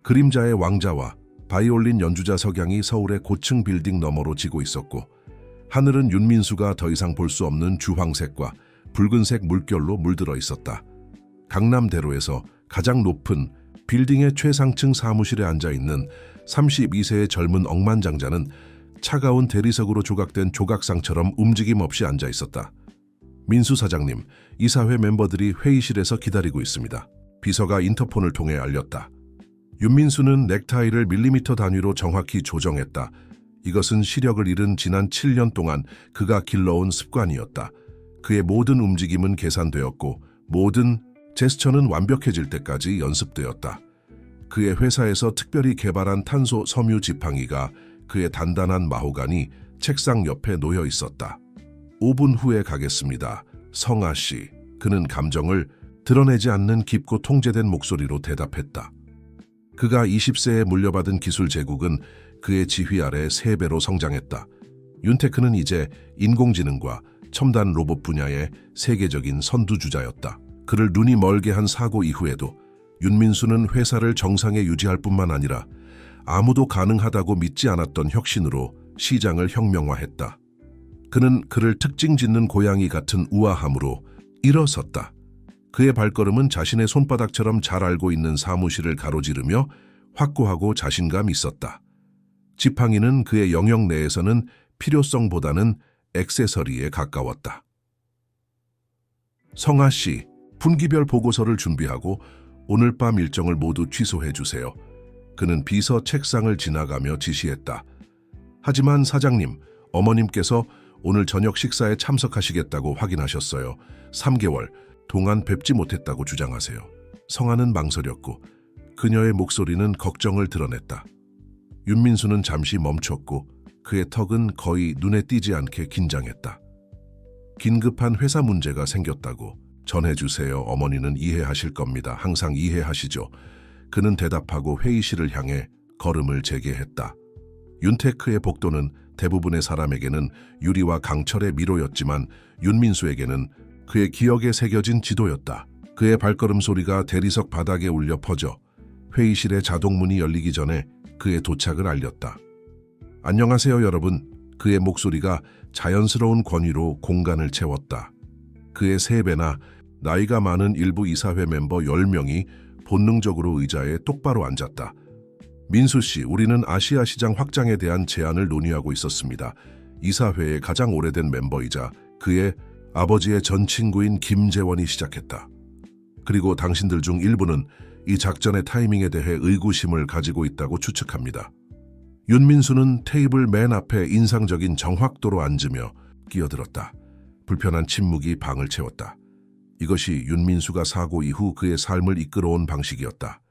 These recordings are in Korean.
그림자의 왕자와 바이올린 연주자 석양이 서울의 고층 빌딩 너머로 지고 있었고, 하늘은 윤민수가 더 이상 볼 수 없는 주황색과 붉은색 물결로 물들어 있었다. 강남대로에서 가장 높은 빌딩의 최상층 사무실에 앉아있는 32세의 젊은 억만장자는 차가운 대리석으로 조각된 조각상처럼 움직임 없이 앉아있었다. 민수 사장님, 이사회 멤버들이 회의실에서 기다리고 있습니다. 비서가 인터폰을 통해 알렸다. 윤민수는 넥타이를 밀리미터 단위로 정확히 조정했다. 이것은 시력을 잃은 지난 7년 동안 그가 길러온 습관이었다. 그의 모든 움직임은 계산되었고 모든 제스처는 완벽해질 때까지 연습되었다. 그의 회사에서 특별히 개발한 탄소 섬유 지팡이가 그의 단단한 마호가니 책상 옆에 놓여 있었다. 5분 후에 가겠습니다. 성아 씨. 그는 감정을 드러내지 않는 깊고 통제된 목소리로 대답했다. 그가 20세에 물려받은 기술 제국은 그의 지휘 아래 3배로 성장했다. 윤테크는 이제 인공지능과 첨단 로봇 분야의 세계적인 선두주자였다. 그를 눈이 멀게 한 사고 이후에도 윤민수는 회사를 정상에 유지할 뿐만 아니라 아무도 가능하다고 믿지 않았던 혁신으로 시장을 혁명화했다. 그는 그를 특징 짓는 고양이 같은 우아함으로 일어섰다. 그의 발걸음은 자신의 손바닥처럼 잘 알고 있는 사무실을 가로지르며 확고하고 자신감 있었다. 지팡이는 그의 영역 내에서는 필요성보다는 액세서리에 가까웠다. 성아 씨, 분기별 보고서를 준비하고 오늘 밤 일정을 모두 취소해 주세요. 그는 비서 책상을 지나가며 지시했다. 하지만 사장님, 어머님께서 오늘 저녁 식사에 참석하시겠다고 확인하셨어요. 3개월 동안 뵙지 못했다고 주장하세요. 성아는 망설였고 그녀의 목소리는 걱정을 드러냈다. 윤민수는 잠시 멈췄고 그의 턱은 거의 눈에 띄지 않게 긴장했다. 긴급한 회사 문제가 생겼다고 전해주세요. 어머니는 이해하실 겁니다. 항상 이해하시죠. 그는 대답하고 회의실을 향해 걸음을 재개했다. 윤테크의 복도는 대부분의 사람에게는 유리와 강철의 미로였지만 윤민수에게는 그의 기억에 새겨진 지도였다. 그의 발걸음 소리가 대리석 바닥에 울려 퍼져 회의실의 자동문이 열리기 전에 그의 도착을 알렸다. 안녕하세요 여러분. 그의 목소리가 자연스러운 권위로 공간을 채웠다. 그의 3배나 나이가 많은 일부 이사회 멤버 10명이 본능적으로 의자에 똑바로 앉았다. 민수 씨, 우리는 아시아 시장 확장에 대한 제안을 논의하고 있었습니다. 이사회의 가장 오래된 멤버이자 그의 아버지의 전 친구인 김재원이 시작했다. 그리고 당신들 중 일부는 이 작전의 타이밍에 대해 의구심을 가지고 있다고 추측합니다. 윤민수는 테이블 맨 앞에 인상적인 정확도로 앉으며 끼어들었다. 불편한 침묵이 방을 채웠다. 이것이 윤민수가 사고 이후 그의 삶을 이끌어온 방식이었다.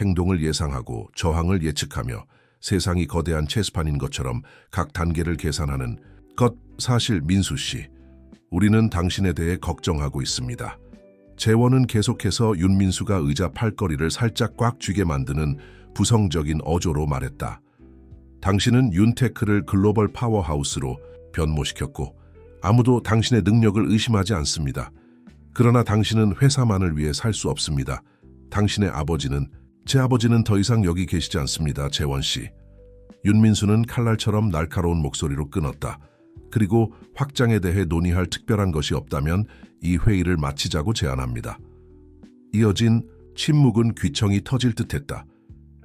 행동을 예상하고 저항을 예측하며 세상이 거대한 체스판인 것처럼 각 단계를 계산하는 것. 사실 민수 씨, 우리는 당신에 대해 걱정하고 있습니다. 재원은 계속해서 윤민수가 의자 팔걸이를 살짝 꽉 쥐게 만드는 부성적인 어조로 말했다. 당신은 윤테크를 글로벌 파워하우스로 변모시켰고 아무도 당신의 능력을 의심하지 않습니다. 그러나 당신은 회사만을 위해 살 수 없습니다. 당신의 아버지는, 제 아버지는 더 이상 여기 계시지 않습니다. 재원 씨. 윤민수는 칼날처럼 날카로운 목소리로 끊었다. 그리고 확장에 대해 논의할 특별한 것이 없다면 이 회의를 마치자고 제안합니다. 이어진 침묵은 귀청이 터질 듯했다.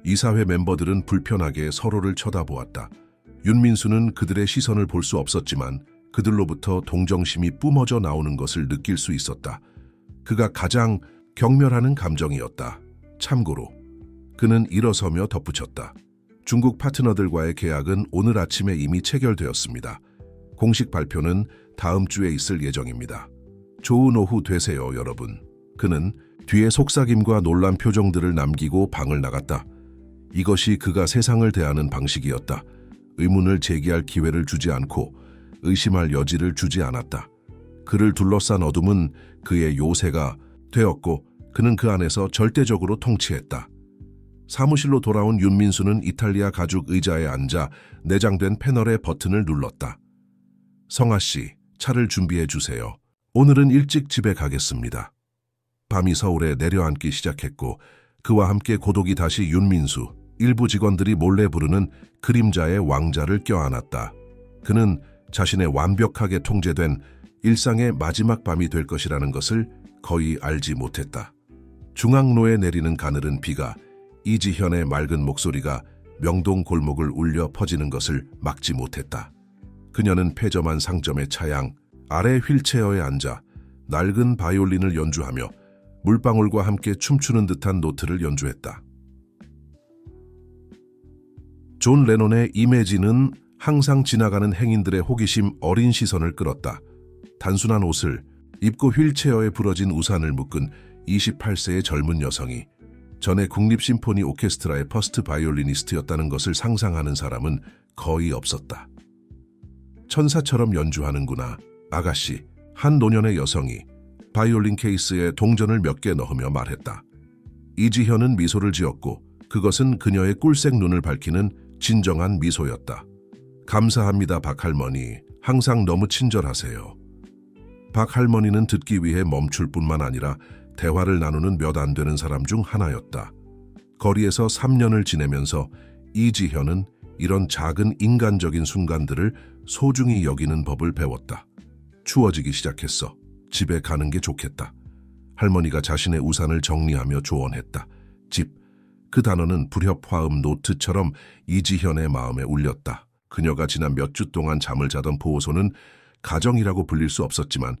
이사회 멤버들은 불편하게 서로를 쳐다보았다. 윤민수는 그들의 시선을 볼 수 없었지만 그들로부터 동정심이 뿜어져 나오는 것을 느낄 수 있었다. 그가 가장 경멸하는 감정이었다. 참고로 그는 일어서며 덧붙였다. 중국 파트너들과의 계약은 오늘 아침에 이미 체결되었습니다. 공식 발표는 다음 주에 있을 예정입니다. 좋은 오후 되세요, 여러분. 그는 뒤에 속삭임과 놀란 표정들을 남기고 방을 나갔다. 이것이 그가 세상을 대하는 방식이었다. 의문을 제기할 기회를 주지 않고 의심할 여지를 주지 않았다. 그를 둘러싼 어둠은 그의 요새가 되었고 그는 그 안에서 절대적으로 통치했다. 사무실로 돌아온 윤민수는 이탈리아 가죽 의자에 앉아 내장된 패널의 버튼을 눌렀다. 성아 씨, 차를 준비해 주세요. 오늘은 일찍 집에 가겠습니다. 밤이 서울에 내려앉기 시작했고 그와 함께 고독이 다시 윤민수, 일부 직원들이 몰래 부르는 그림자의 왕자를 껴안았다. 그는 자신의 완벽하게 통제된 일상의 마지막 밤이 될 것이라는 것을 거의 알지 못했다. 중앙로에 내리는 가늘은 비가 이지현의 맑은 목소리가 명동 골목을 울려 퍼지는 것을 막지 못했다. 그녀는 폐점한 상점의 차양 아래 휠체어에 앉아 낡은 바이올린을 연주하며 물방울과 함께 춤추는 듯한 노트를 연주했다. 존 레논의 이매진은 항상 지나가는 행인들의 호기심 어린 시선을 끌었다. 단순한 옷을 입고 휠체어에 부러진 우산을 묶은 28세의 젊은 여성이 전에 국립심포니 오케스트라의 퍼스트 바이올리니스트였다는 것을 상상하는 사람은 거의 없었다. 천사처럼 연주하는구나, 아가씨. 한 노년의 여성이 바이올린 케이스에 동전을 몇 개 넣으며 말했다. 이지현은 미소를 지었고 그것은 그녀의 꿀색 눈을 밝히는 진정한 미소였다. 감사합니다, 박할머니. 항상 너무 친절하세요. 박할머니는 듣기 위해 멈출 뿐만 아니라 대화를 나누는 몇 안 되는 사람 중 하나였다. 거리에서 3년을 지내면서 이지현은 이런 작은 인간적인 순간들을 소중히 여기는 법을 배웠다. 추워지기 시작했어. 집에 가는 게 좋겠다. 할머니가 자신의 우산을 정리하며 조언했다. 집. 그 단어는 불협화음 노트처럼 이지현의 마음에 울렸다. 그녀가 지난 몇 주 동안 잠을 자던 보호소는 가정이라고 불릴 수 없었지만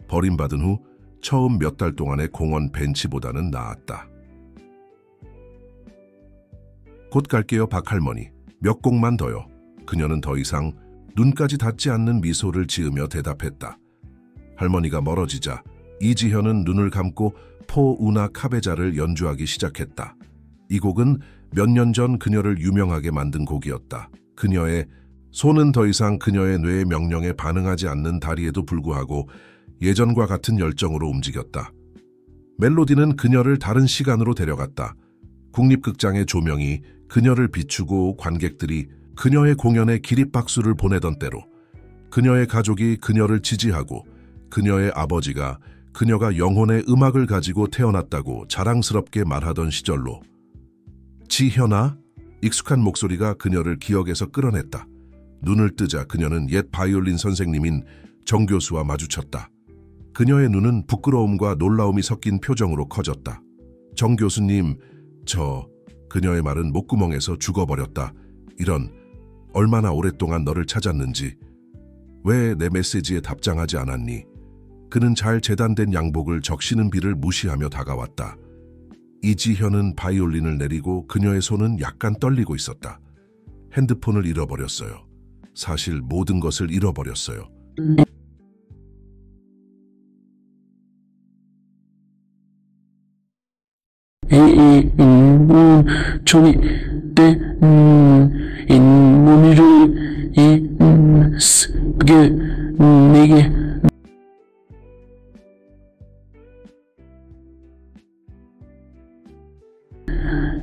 버림받은 후 처음 몇 달 동안의 공원 벤치보다는 나았다. 곧 갈게요, 박할머니. 몇 곡만 더요. 그녀는 더 이상 눈까지 닿지 않는 미소를 지으며 대답했다. 할머니가 멀어지자 이지현은 눈을 감고 포 우나 카베자를 연주하기 시작했다. 이 곡은 몇 년 전 그녀를 유명하게 만든 곡이었다. 그녀의 손은 더 이상 그녀의 뇌의 명령에 반응하지 않는 다리에도 불구하고 예전과 같은 열정으로 움직였다. 멜로디는 그녀를 다른 시간으로 데려갔다. 국립극장의 조명이 그녀를 비추고 관객들이 그녀의 공연에 기립박수를 보내던 때로, 그녀의 가족이 그녀를 지지하고 그녀의 아버지가 그녀가 영혼의 음악을 가지고 태어났다고 자랑스럽게 말하던 시절로. 지현아? 익숙한 목소리가 그녀를 기억에서 끌어냈다. 눈을 뜨자 그녀는 옛 바이올린 선생님인 정 교수와 마주쳤다. 그녀의 눈은 부끄러움과 놀라움이 섞인 표정으로 커졌다. 정 교수님, 그녀의 말은 목구멍에서 죽어버렸다. 이런, 얼마나 오랫동안 너를 찾았는지. 왜 내 메시지에 답장하지 않았니? 그는 잘 재단된 양복을 적시는 비를 무시하며 다가왔다. 이지현은 바이올린을 내리고 그녀의 손은 약간 떨리고 있었다. 핸드폰을 잃어버렸어요. 사실 모든 것을 잃어버렸어요. 저기 내 인문이를 그게 내게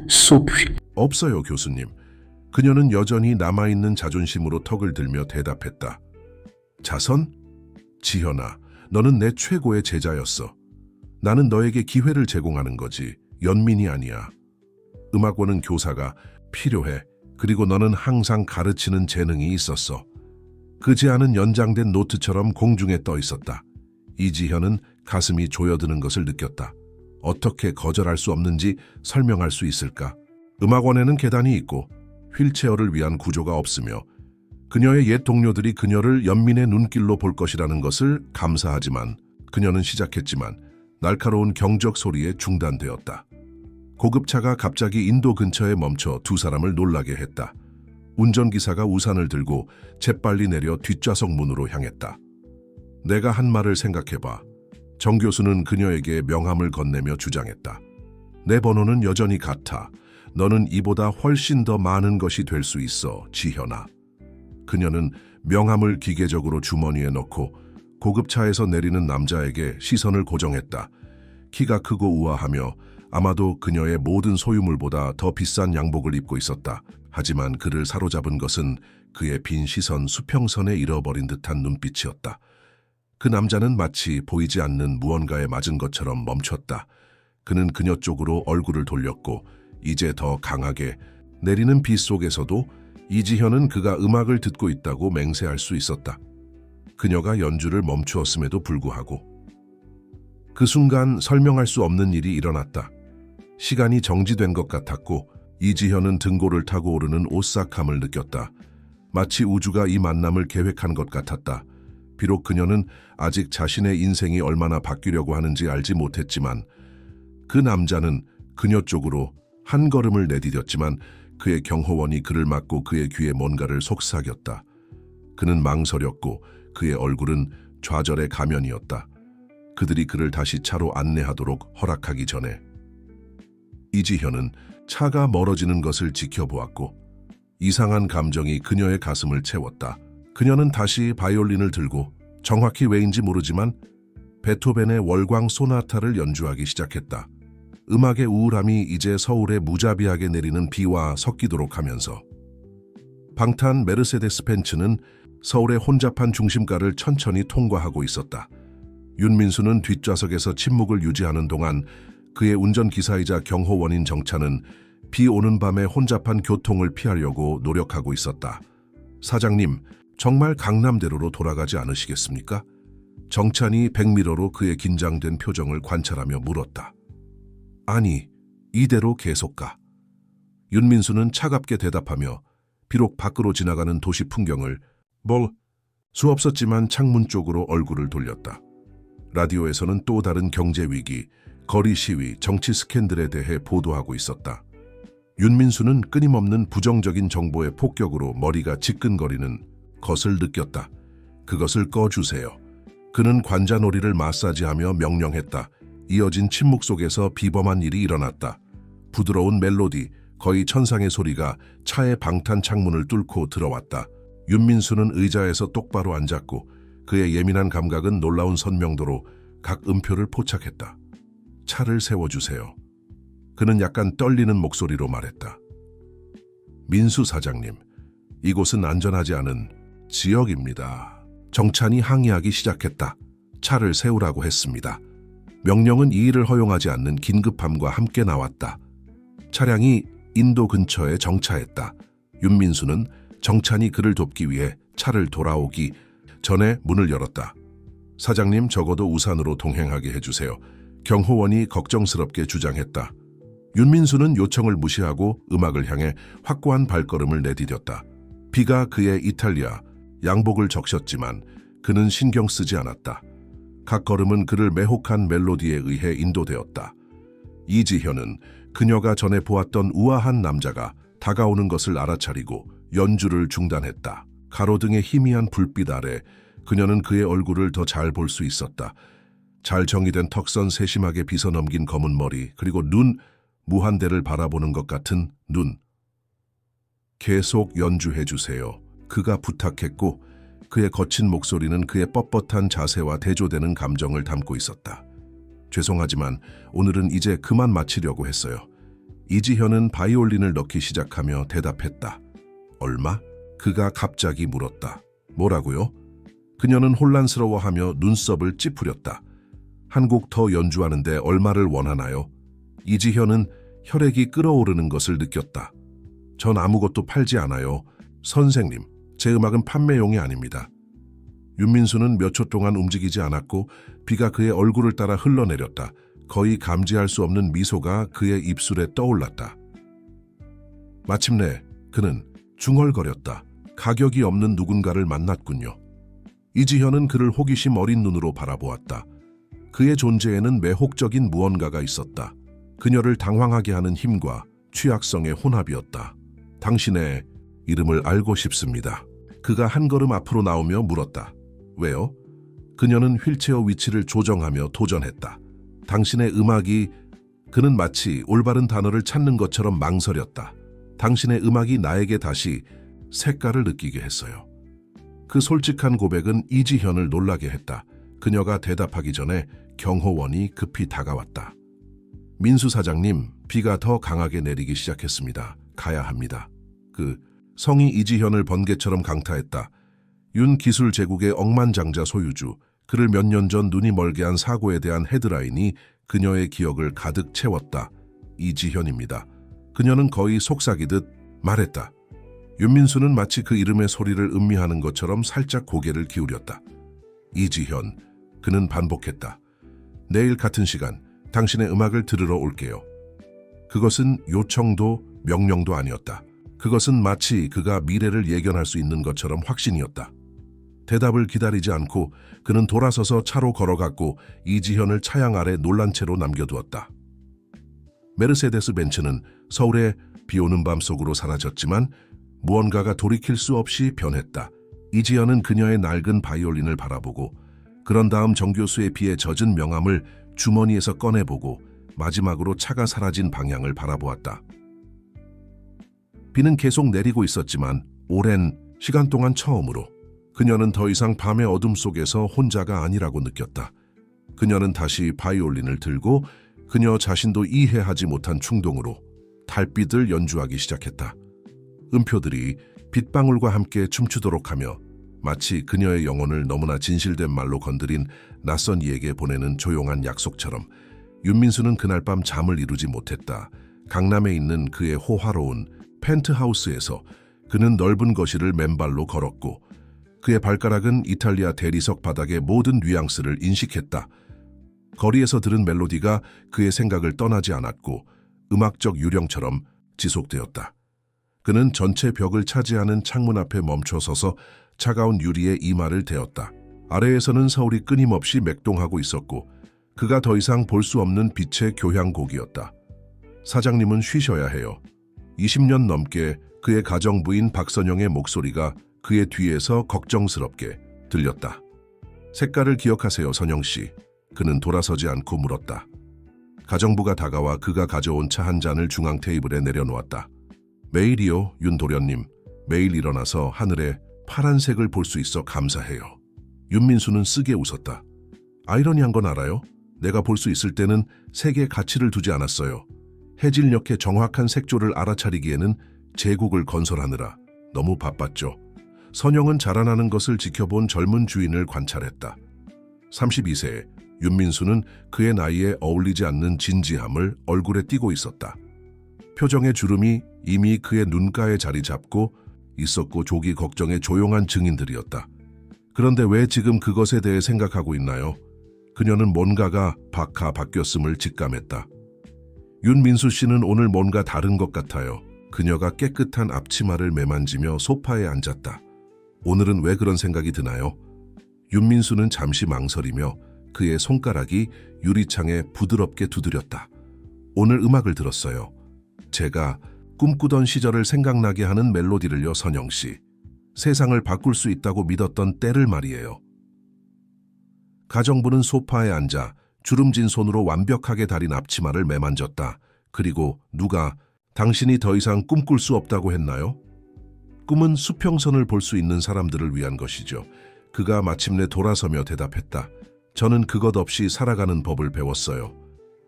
소피. 없어요, 교수님. 그녀는 여전히 남아있는 자존심으로 턱을 들며 대답했다. 자선? 지현아, 너는 내 최고의 제자였어. 나는 너에게 기회를 제공하는 거지. 연민이 아니야. 음악원은 교사가 필요해. 그리고 너는 항상 가르치는 재능이 있었어. 그 제안은 연장된 노트처럼 공중에 떠 있었다. 이지현은 가슴이 조여드는 것을 느꼈다. 어떻게 거절할 수 없는지 설명할 수 있을까? 음악원에는 계단이 있고 휠체어를 위한 구조가 없으며 그녀의 옛 동료들이 그녀를 연민의 눈길로 볼 것이라는 것을 감사하지만 그녀는 시작했지만 날카로운 경적 소리에 중단되었다. 고급차가 갑자기 인도 근처에 멈춰 두 사람을 놀라게 했다. 운전기사가 우산을 들고 재빨리 내려 뒷좌석 문으로 향했다. 내가 한 말을 생각해봐. 정 교수는 그녀에게 명함을 건네며 주장했다. 내 번호는 여전히 같아. 너는 이보다 훨씬 더 많은 것이 될 수 있어, 지현아. 그녀는 명함을 기계적으로 주머니에 넣고 고급차에서 내리는 남자에게 시선을 고정했다. 키가 크고 우아하며 아마도 그녀의 모든 소유물보다 더 비싼 양복을 입고 있었다. 하지만 그를 사로잡은 것은 그의 빈 시선 수평선에 잃어버린 듯한 눈빛이었다. 그 남자는 마치 보이지 않는 무언가에 맞은 것처럼 멈췄다. 그는 그녀 쪽으로 얼굴을 돌렸고 이제 더 강하게 내리는 비 속에서도 이지현은 그가 음악을 듣고 있다고 맹세할 수 있었다. 그녀가 연주를 멈추었음에도 불구하고 그 순간 설명할 수 없는 일이 일어났다. 시간이 정지된 것 같았고 이지현은 등골을 타고 오르는 오싹함을 느꼈다. 마치 우주가 이 만남을 계획한 것 같았다. 비록 그녀는 아직 자신의 인생이 얼마나 바뀌려고 하는지 알지 못했지만 그 남자는 그녀 쪽으로 한 걸음을 내디뎠지만 그의 경호원이 그를 막고 그의 귀에 뭔가를 속삭였다. 그는 망설였고 그의 얼굴은 좌절의 가면이었다. 그들이 그를 다시 차로 안내하도록 허락하기 전에 이지현은 차가 멀어지는 것을 지켜보았고 이상한 감정이 그녀의 가슴을 채웠다. 그녀는 다시 바이올린을 들고 정확히 왜인지 모르지만 베토벤의 월광 소나타를 연주하기 시작했다. 음악의 우울함이 이제 서울에 무자비하게 내리는 비와 섞이도록 하면서 방탄 메르세데스 벤츠는 서울의 혼잡한 중심가를 천천히 통과하고 있었다. 윤민수는 뒷좌석에서 침묵을 유지하는 동안 그의 운전기사이자 경호원인 정찬은 비 오는 밤에 혼잡한 교통을 피하려고 노력하고 있었다. 사장님, 정말 강남대로로 돌아가지 않으시겠습니까? 정찬이 백미러로 그의 긴장된 표정을 관찰하며 물었다. 아니, 이대로 계속 가. 윤민수는 차갑게 대답하며 비록 밖으로 지나가는 도시 풍경을 수 없었지만 창문 쪽으로 얼굴을 돌렸다. 라디오에서는 또 다른 경제 위기, 거리 시위, 정치 스캔들에 대해 보도하고 있었다. 윤민수는 끊임없는 부정적인 정보의 폭격으로 머리가 지끈거리는 것을 느꼈다. 그것을 꺼주세요. 그는 관자놀이를 마사지하며 명령했다. 이어진 침묵 속에서 비범한 일이 일어났다. 부드러운 멜로디, 거의 천상의 소리가 차의 방탄 창문을 뚫고 들어왔다. 윤민수는 의자에서 똑바로 앉았고 그의 예민한 감각은 놀라운 선명도로 각 음표를 포착했다. 차를 세워주세요. 그는 약간 떨리는 목소리로 말했다. 민수 사장님, 이곳은 안전하지 않은 지역입니다. 정찬이 항의하기 시작했다. 차를 세우라고 했습니다. 명령은 이 일을 허용하지 않는 긴급함과 함께 나왔다. 차량이 인도 근처에 정차했다. 윤민수는 정찬이 그를 돕기 위해 차를 돌아오기 전에 문을 열었다. 사장님, 적어도 우산으로 동행하게 해주세요. 경호원이 걱정스럽게 주장했다. 윤민수는 요청을 무시하고 음악을 향해 확고한 발걸음을 내디뎠다. 비가 그의 이탈리아 양복을 적셨지만 그는 신경 쓰지 않았다. 각 걸음은 그를 매혹한 멜로디에 의해 인도되었다. 이지현은 그녀가 전에 보았던 우아한 남자가 다가오는 것을 알아차리고 연주를 중단했다. 가로등의 희미한 불빛 아래 그녀는 그의 얼굴을 더 잘 볼 수 있었다. 잘 정리된 턱선, 세심하게 빗어넘긴 검은 머리, 그리고 눈, 무한대를 바라보는 것 같은 눈. 계속 연주해주세요. 그가 부탁했고 그의 거친 목소리는 그의 뻣뻣한 자세와 대조되는 감정을 담고 있었다. 죄송하지만 오늘은 이제 그만 마치려고 했어요. 이지현은 바이올린을 넣기 시작하며 대답했다. 얼마? 그가 갑자기 물었다. 뭐라고요? 그녀는 혼란스러워하며 눈썹을 찌푸렸다. 한 곡 더 연주하는데 얼마를 원하나요? 이지현은 혈액이 끓어오르는 것을 느꼈다. 전 아무것도 팔지 않아요. 선생님, 제 음악은 판매용이 아닙니다. 윤민수는 몇 초 동안 움직이지 않았고 비가 그의 얼굴을 따라 흘러내렸다. 거의 감지할 수 없는 미소가 그의 입술에 떠올랐다. 마침내 그는 중얼거렸다. 가격이 없는 누군가를 만났군요. 이지현은 그를 호기심 어린 눈으로 바라보았다. 그의 존재에는 매혹적인 무언가가 있었다. 그녀를 당황하게 하는 힘과 취약성의 혼합이었다. 당신의 이름을 알고 싶습니다. 그가 한 걸음 앞으로 나오며 물었다. 왜요? 그녀는 휠체어 위치를 조정하며 도전했다. 당신의 음악이... 그는 마치 올바른 단어를 찾는 것처럼 망설였다. 당신의 음악이 나에게 다시 색깔을 느끼게 했어요. 그 솔직한 고백은 이지현을 놀라게 했다. 그녀가 대답하기 전에 경호원이 급히 다가왔다. 민수 사장님, 비가 더 강하게 내리기 시작했습니다. 가야 합니다. 성이 이지현을 번개처럼 강타했다. 윤 기술 제국의 억만장자 소유주, 그를 몇 년 전 눈이 멀게 한 사고에 대한 헤드라인이 그녀의 기억을 가득 채웠다. 이지현입니다. 그녀는 거의 속삭이듯 말했다. 윤민수는 마치 그 이름의 소리를 음미하는 것처럼 살짝 고개를 기울였다. 이지현, 그는 반복했다. 내일 같은 시간 당신의 음악을 들으러 올게요. 그것은 요청도 명령도 아니었다. 그것은 마치 그가 미래를 예견할 수 있는 것처럼 확신이었다. 대답을 기다리지 않고 그는 돌아서서 차로 걸어갔고 이지현을 차양 아래 놀란 채로 남겨두었다. 메르세데스 벤츠는 서울의 비오는 밤 속으로 사라졌지만 무언가가 돌이킬 수 없이 변했다. 이지현은 그녀의 낡은 바이올린을 바라보고 그런 다음 정교수의 비에 젖은 명함을 주머니에서 꺼내보고 마지막으로 차가 사라진 방향을 바라보았다. 비는 계속 내리고 있었지만 오랜 시간 동안 처음으로 그녀는 더 이상 밤의 어둠 속에서 혼자가 아니라고 느꼈다. 그녀는 다시 바이올린을 들고 그녀 자신도 이해하지 못한 충동으로 달빛을 연주하기 시작했다. 음표들이 빗방울과 함께 춤추도록 하며 마치 그녀의 영혼을 너무나 진실된 말로 건드린 낯선 이에게 보내는 조용한 약속처럼 윤민수는 그날 밤 잠을 이루지 못했다. 강남에 있는 그의 호화로운 펜트하우스에서 그는 넓은 거실을 맨발로 걸었고 그의 발가락은 이탈리아 대리석 바닥의 모든 뉘앙스를 인식했다. 거리에서 들은 멜로디가 그의 생각을 떠나지 않았고 음악적 유령처럼 지속되었다. 그는 전체 벽을 차지하는 창문 앞에 멈춰 서서 차가운 유리에 이마를 대었다. 아래에서는 서울이 끊임없이 맥동하고 있었고 그가 더 이상 볼 수 없는 빛의 교향곡이었다. 사장님은 쉬셔야 해요. 20년 넘게 그의 가정부인 박선영의 목소리가 그의 뒤에서 걱정스럽게 들렸다. 색깔을 기억하세요, 선영 씨. 그는 돌아서지 않고 물었다. 가정부가 다가와 그가 가져온 차 한 잔을 중앙 테이블에 내려놓았다. 매일이요, 윤도련님. 매일 일어나서 하늘에 파란색을 볼 수 있어 감사해요. 윤민수는 쓰게 웃었다. 아이러니한 건 알아요? 내가 볼 수 있을 때는 색에 가치를 두지 않았어요. 해질녘의 정확한 색조를 알아차리기에는 제국을 건설하느라 너무 바빴죠. 선영은 자라나는 것을 지켜본 젊은 주인을 관찰했다. 32세 윤민수는 그의 나이에 어울리지 않는 진지함을 얼굴에 띠고 있었다. 표정의 주름이 이미 그의 눈가에 자리 잡고 있었고 조기 걱정의 조용한 증인들이었다. 그런데 왜 지금 그것에 대해 생각하고 있나요? 그녀는 뭔가가 바뀌었음을 직감했다. 윤민수 씨는 오늘 뭔가 다른 것 같아요. 그녀가 깨끗한 앞치마를 매만지며 소파에 앉았다. 오늘은 왜 그런 생각이 드나요? 윤민수는 잠시 망설이며 그의 손가락이 유리창에 부드럽게 두드렸다. 오늘 음악을 들었어요. 제가 꿈꾸던 시절을 생각나게 하는 멜로디를요, 선영 씨. 세상을 바꿀 수 있다고 믿었던 때를 말이에요. 가정부는 소파에 앉아 주름진 손으로 완벽하게 다린 앞치마를 매만졌다. 그리고 누가 당신이 더 이상 꿈꿀 수 없다고 했나요? 꿈은 수평선을 볼 수 있는 사람들을 위한 것이죠. 그가 마침내 돌아서며 대답했다. 저는 그것 없이 살아가는 법을 배웠어요.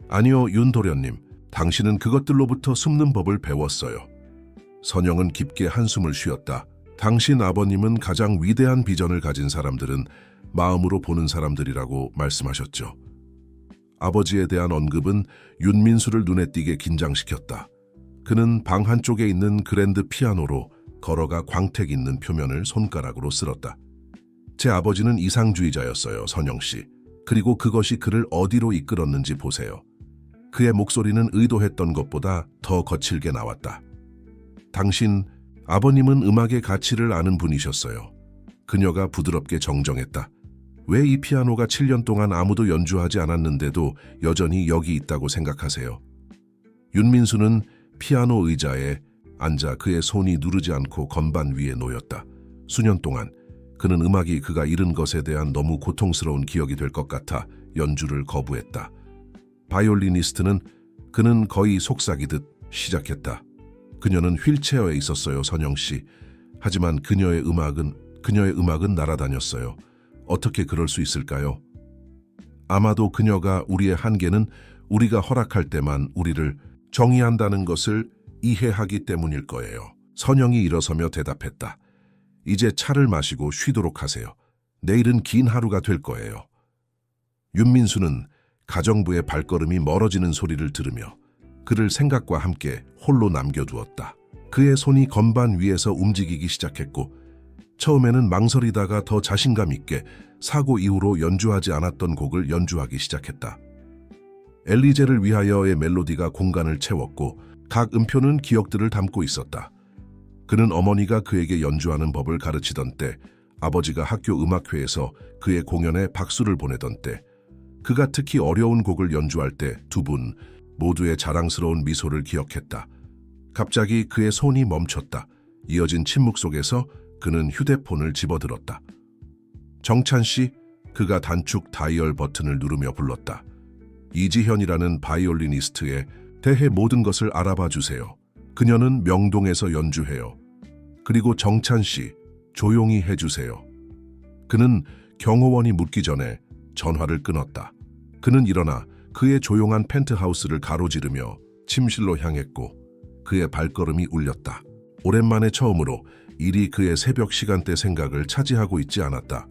아니요, 윤도련님. 당신은 그것들로부터 숨는 법을 배웠어요. 선영은 깊게 한숨을 쉬었다. 당신 아버님은 가장 위대한 비전을 가진 사람들은 마음으로 보는 사람들이라고 말씀하셨죠. 아버지에 대한 언급은 윤민수를 눈에 띄게 긴장시켰다. 그는 방 한쪽에 있는 그랜드 피아노로 걸어가 광택 있는 표면을 손가락으로 쓸었다. 제 아버지는 이상주의자였어요, 선영 씨. 그리고 그것이 그를 어디로 이끌었는지 보세요. 그의 목소리는 의도했던 것보다 더 거칠게 나왔다. 당신 아버님은 음악의 가치를 아는 분이셨어요. 그녀가 부드럽게 정정했다. 왜 이 피아노가 7년 동안 아무도 연주하지 않았는데도 여전히 여기 있다고 생각하세요? 윤민수는 피아노 의자에 앉아 그의 손이 누르지 않고 건반 위에 놓였다. 수년 동안 그는 음악이 그가 잃은 것에 대한 너무 고통스러운 기억이 될 것 같아 연주를 거부했다. 바이올리니스트는 그는 거의 속삭이듯 시작했다. 그녀는 휠체어에 있었어요, 선영 씨. 하지만 그녀의 음악은 날아다녔어요. 어떻게 그럴 수 있을까요? 아마도 그녀가 우리의 한계는 우리가 허락할 때만 우리를 정의한다는 것을 이해하기 때문일 거예요. 선영이 일어서며 대답했다. 이제 차를 마시고 쉬도록 하세요. 내일은 긴 하루가 될 거예요. 윤민수는 가정부의 발걸음이 멀어지는 소리를 들으며 그를 생각과 함께 홀로 남겨두었다. 그의 손이 건반 위에서 움직이기 시작했고 처음에는 망설이다가 더 자신감 있게 사고 이후로 연주하지 않았던 곡을 연주하기 시작했다. 엘리제를 위하여의 멜로디가 공간을 채웠고 각 음표는 기억들을 담고 있었다. 그는 어머니가 그에게 연주하는 법을 가르치던 때, 아버지가 학교 음악회에서 그의 공연에 박수를 보내던 때, 그가 특히 어려운 곡을 연주할 때 두 분 모두의 자랑스러운 미소를 기억했다. 갑자기 그의 손이 멈췄다. 이어진 침묵 속에서 그는 휴대폰을 집어들었다. 정찬 씨, 그가 단축 다이얼 버튼을 누르며 불렀다. 이지현이라는 바이올리니스트에 대해 모든 것을 알아봐 주세요. 그녀는 명동에서 연주해요. 그리고 정찬 씨, 조용히 해주세요. 그는 경호원이 묻기 전에 전화를 끊었다. 그는 일어나 그의 조용한 펜트하우스를 가로지르며 침실로 향했고 그의 발걸음이 울렸다. 오랜만에 처음으로 일이 그의 새벽 시간대 생각을 차지하고 있지 않았다.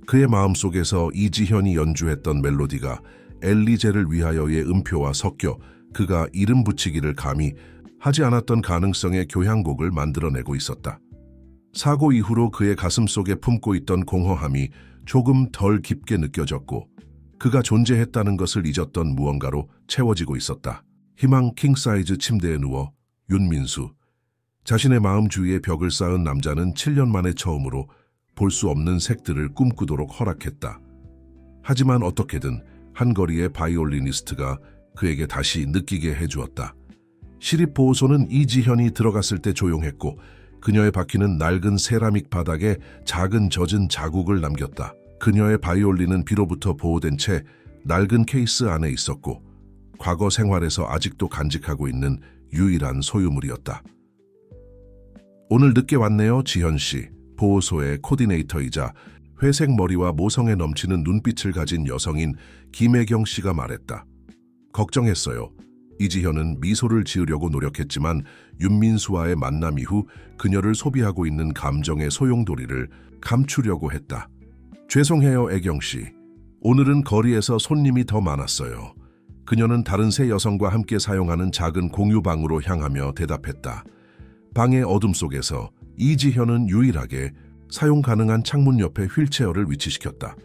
그의 마음속에서 이지현이 연주했던 멜로디가 엘리제를 위하여의 음표와 섞여 그가 이름 붙이기를 감히 하지 않았던 가능성의 교향곡을 만들어내고 있었다. 사고 이후로 그의 가슴속에 품고 있던 공허함이 조금 덜 깊게 느껴졌고 그가 존재했다는 것을 잊었던 무언가로 채워지고 있었다. 희망 킹사이즈 침대에 누워 윤민수. 자신의 마음 주위에 벽을 쌓은 남자는 7년 만에 처음으로 볼 수 없는 색들을 꿈꾸도록 허락했다. 하지만 어떻게든 한 거리의 바이올리니스트가 그에게 다시 느끼게 해주었다. 시립보호소는 이지현이 들어갔을 때 조용했고 그녀의 바퀴는 낡은 세라믹 바닥에 작은 젖은 자국을 남겼다. 그녀의 바이올린은 비로부터 보호된 채 낡은 케이스 안에 있었고 과거 생활에서 아직도 간직하고 있는 유일한 소유물이었다. 오늘 늦게 왔네요, 지현 씨. 보호소의 코디네이터이자 회색 머리와 모성에 넘치는 눈빛을 가진 여성인 김혜경 씨가 말했다. 걱정했어요. 이지현은 미소를 지으려고 노력했지만 윤민수와의 만남 이후 그녀를 소비하고 있는 감정의 소용돌이를 감추려고 했다. 죄송해요, 애경 씨. 오늘은 거리에서 손님이 더 많았어요. 그녀는 다른 세 여성과 함께 사용하는 작은 공유방으로 향하며 대답했다. 방의 어둠 속에서 이지현은 유일하게 사용 가능한 창문 옆에 휠체어를 위치시켰다.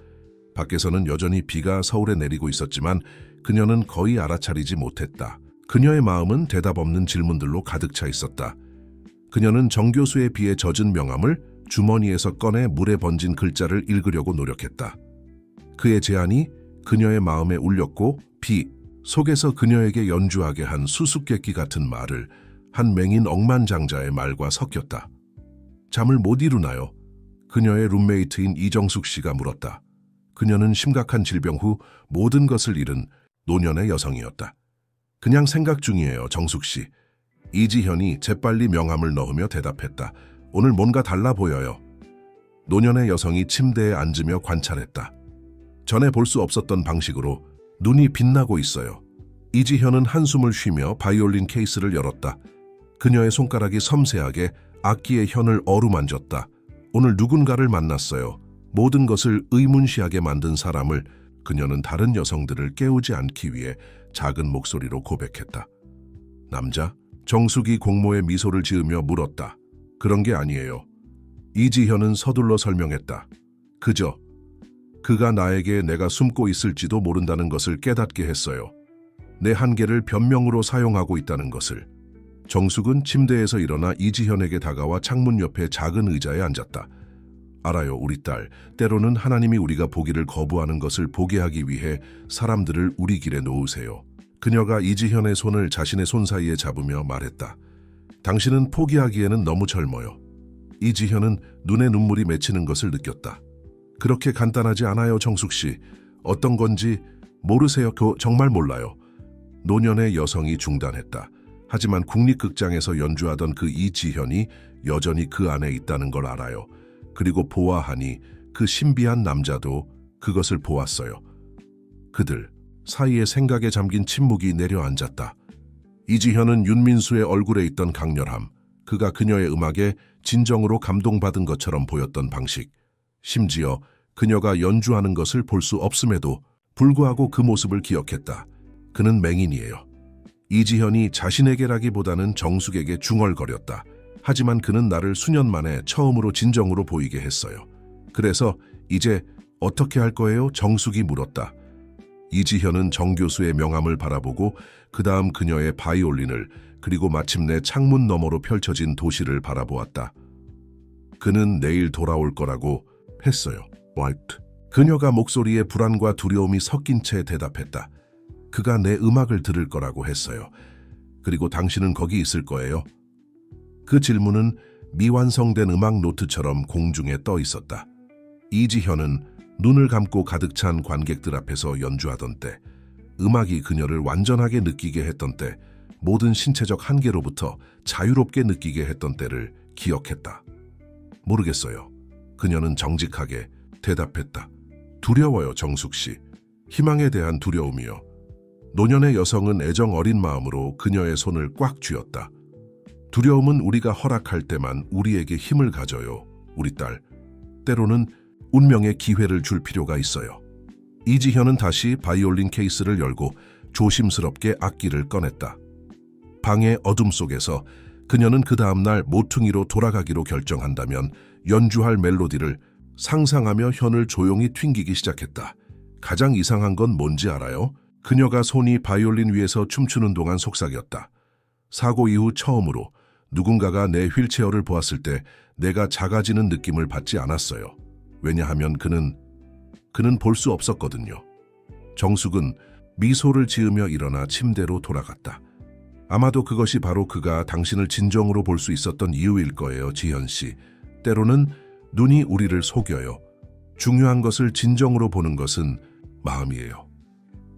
밖에서는 여전히 비가 서울에 내리고 있었지만 그녀는 거의 알아차리지 못했다. 그녀의 마음은 대답 없는 질문들로 가득 차 있었다. 그녀는 정교수의 비에 젖은 명함을 주머니에서 꺼내 물에 번진 글자를 읽으려고 노력했다. 그의 제안이 그녀의 마음에 울렸고 비 속에서 그녀에게 연주하게 한 수수께끼 같은 말을 한 맹인 억만장자의 말과 섞였다. 잠을 못 이루나요? 그녀의 룸메이트인 이정숙 씨가 물었다. 그녀는 심각한 질병 후 모든 것을 잃은 노년의 여성이었다. 그냥 생각 중이에요, 정숙 씨. 이지현이 재빨리 명함을 넣으며 대답했다. 오늘 뭔가 달라 보여요. 노년의 여성이 침대에 앉으며 관찰했다. 전에 볼 수 없었던 방식으로 눈이 빛나고 있어요. 이지현은 한숨을 쉬며 바이올린 케이스를 열었다. 그녀의 손가락이 섬세하게 악기의 현을 어루만졌다. 오늘 누군가를 만났어요. 모든 것을 의문시하게 만든 사람을. 그녀는 다른 여성들을 깨우지 않기 위해 작은 목소리로 고백했다. 남자? 정숙이 공모의 미소를 지으며 물었다. 그런 게 아니에요. 이지현은 서둘러 설명했다. 그저 그가 나에게 내가 숨고 있을지도 모른다는 것을 깨닫게 했어요. 내 한계를 변명으로 사용하고 있다는 것을. 정숙은 침대에서 일어나 이지현에게 다가와 창문 옆에 작은 의자에 앉았다. 알아요, 우리 딸. 때로는 하나님이 우리가 보기를 거부하는 것을 보게 하기 위해 사람들을 우리 길에 놓으세요. 그녀가 이지현의 손을 자신의 손 사이에 잡으며 말했다. 당신은 포기하기에는 너무 젊어요. 이지현은 눈에 눈물이 맺히는 것을 느꼈다. 그렇게 간단하지 않아요, 정숙 씨. 어떤 건지 모르세요. 정말 몰라요. 노년의 여성이 중단했다. 하지만 국립극장에서 연주하던 그 이지현이 여전히 그 안에 있다는 걸 알아요. 그리고 보아하니 그 신비한 남자도 그것을 보았어요. 그들 사이에 생각에 잠긴 침묵이 내려앉았다. 이지현은 윤민수의 얼굴에 있던 강렬함, 그가 그녀의 음악에 진정으로 감동받은 것처럼 보였던 방식, 심지어 그녀가 연주하는 것을 볼 수 없음에도 불구하고 그 모습을 기억했다. 그는 맹인이에요. 이지현이 자신에게라기보다는 정숙에게 중얼거렸다. 하지만 그는 나를 수년 만에 처음으로 진정으로 보이게 했어요. 그래서 이제 어떻게 할 거예요? 정숙이 물었다. 이지현은 정 교수의 명함을 바라보고 그 다음 그녀의 바이올린을 그리고 마침내 창문 너머로 펼쳐진 도시를 바라보았다. 그는 내일 돌아올 거라고 했어요. What? 그녀가 목소리에 불안과 두려움이 섞인 채 대답했다. 그가 내 음악을 들을 거라고 했어요. 그리고 당신은 거기 있을 거예요. 그 질문은 미완성된 음악 노트처럼 공중에 떠 있었다. 이지현은 눈을 감고 가득 찬 관객들 앞에서 연주하던 때, 음악이 그녀를 완전하게 느끼게 했던 때, 모든 신체적 한계로부터 자유롭게 느끼게 했던 때를 기억했다. 모르겠어요. 그녀는 정직하게 대답했다. 두려워요, 정숙 씨. 희망에 대한 두려움이요. 노년의 여성은 애정 어린 마음으로 그녀의 손을 꽉 쥐었다. 두려움은 우리가 허락할 때만 우리에게 힘을 가져요, 우리 딸. 때로는 운명의 기회를 줄 필요가 있어요. 이지현은 다시 바이올린 케이스를 열고 조심스럽게 악기를 꺼냈다. 방의 어둠 속에서 그녀는 그 다음날 모퉁이로 돌아가기로 결정한다면 연주할 멜로디를 상상하며 현을 조용히 튕기기 시작했다. 가장 이상한 건 뭔지 알아요? 그녀가 손이 바이올린 위에서 춤추는 동안 속삭였다. 사고 이후 처음으로 누군가가 내 휠체어를 보았을 때 내가 작아지는 느낌을 받지 않았어요. 왜냐하면 그는 볼 수 없었거든요. 정숙은 미소를 지으며 일어나 침대로 돌아갔다. 아마도 그것이 바로 그가 당신을 진정으로 볼 수 있었던 이유일 거예요, 지현 씨. 때로는 눈이 우리를 속여요. 중요한 것을 진정으로 보는 것은 마음이에요.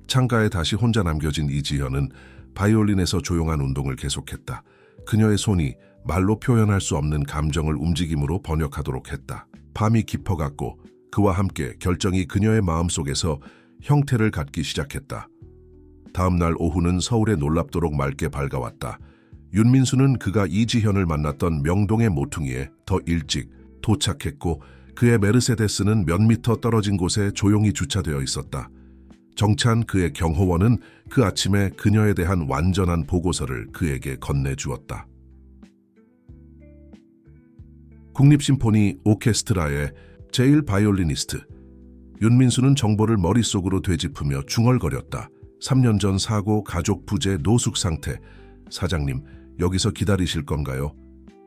창가에 다시 혼자 남겨진 이지현은 바이올린에서 조용한 운동을 계속했다. 그녀의 손이 말로 표현할 수 없는 감정을 움직임으로 번역하도록 했다. 밤이 깊어갔고 그와 함께 결정이 그녀의 마음속에서 형태를 갖기 시작했다. 다음 날 오후는 서울에 놀랍도록 맑게 밝아왔다. 윤민수는 그가 이지현을 만났던 명동의 모퉁이에 더 일찍 도착했고 그의 메르세데스는 몇 미터 떨어진 곳에 조용히 주차되어 있었다. 정찬 그의 경호원은 그 아침에 그녀에 대한 완전한 보고서를 그에게 건네주었다. 국립심포니 오케스트라의 제1바이올리니스트 윤민수는 정보를 머릿속으로 되짚으며 중얼거렸다. 3년 전 사고, 가족 부재, 노숙 상태. 사장님, 여기서 기다리실 건가요?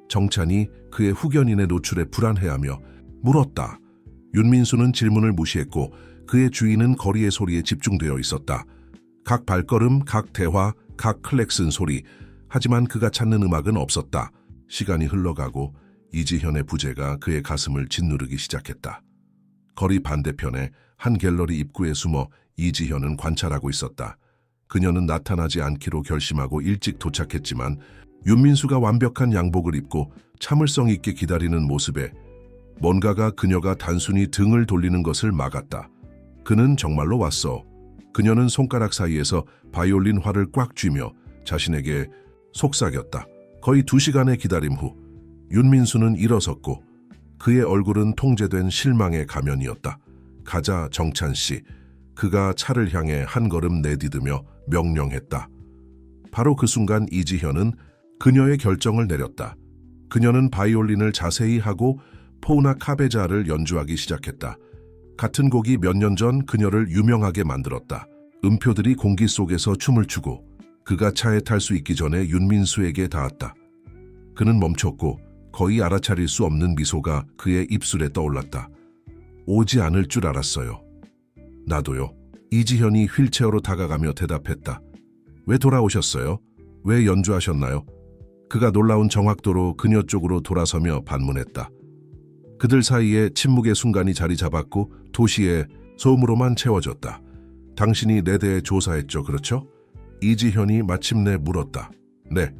정찬이 그의 후견인의 노출에 불안해하며 물었다. 윤민수는 질문을 무시했고 그의 주의는 거리의 소리에 집중되어 있었다. 각 발걸음, 각 대화, 각 클렉슨 소리. 하지만 그가 찾는 음악은 없었다. 시간이 흘러가고 이지현의 부재가 그의 가슴을 짓누르기 시작했다. 거리 반대편에 한 갤러리 입구에 숨어 이지현은 관찰하고 있었다. 그녀는 나타나지 않기로 결심하고 일찍 도착했지만 윤민수가 완벽한 양복을 입고 참을성 있게 기다리는 모습에 뭔가가 그녀가 단순히 등을 돌리는 것을 막았다. 그는 정말로 왔어. 그녀는 손가락 사이에서 바이올린 활을 꽉 쥐며 자신에게 속삭였다. 거의 2시간의 기다림 후 윤민수는 일어섰고 그의 얼굴은 통제된 실망의 가면이었다. 가자, 정찬 씨. 그가 차를 향해 한 걸음 내디디며 명령했다. 바로 그 순간 이지현은 그녀의 결정을 내렸다. 그녀는 바이올린을 자세히 하고 포우나 카베자를 연주하기 시작했다. 같은 곡이 몇 년 전 그녀를 유명하게 만들었다. 음표들이 공기 속에서 춤을 추고 그가 차에 탈 수 있기 전에 윤민수에게 닿았다. 그는 멈췄고 거의 알아차릴 수 없는 미소가 그의 입술에 떠올랐다. 오지 않을 줄 알았어요. 나도요. 이지현이 휠체어로 다가가며 대답했다. 왜 돌아오셨어요? 왜 연주하셨나요? 그가 놀라운 정확도로 그녀 쪽으로 돌아서며 반문했다. 그들 사이에 침묵의 순간이 자리 잡았고 도시의 소음으로만 채워졌다. 당신이 내 대해 조사했죠, 그렇죠? 이지현이 마침내 물었다. 네.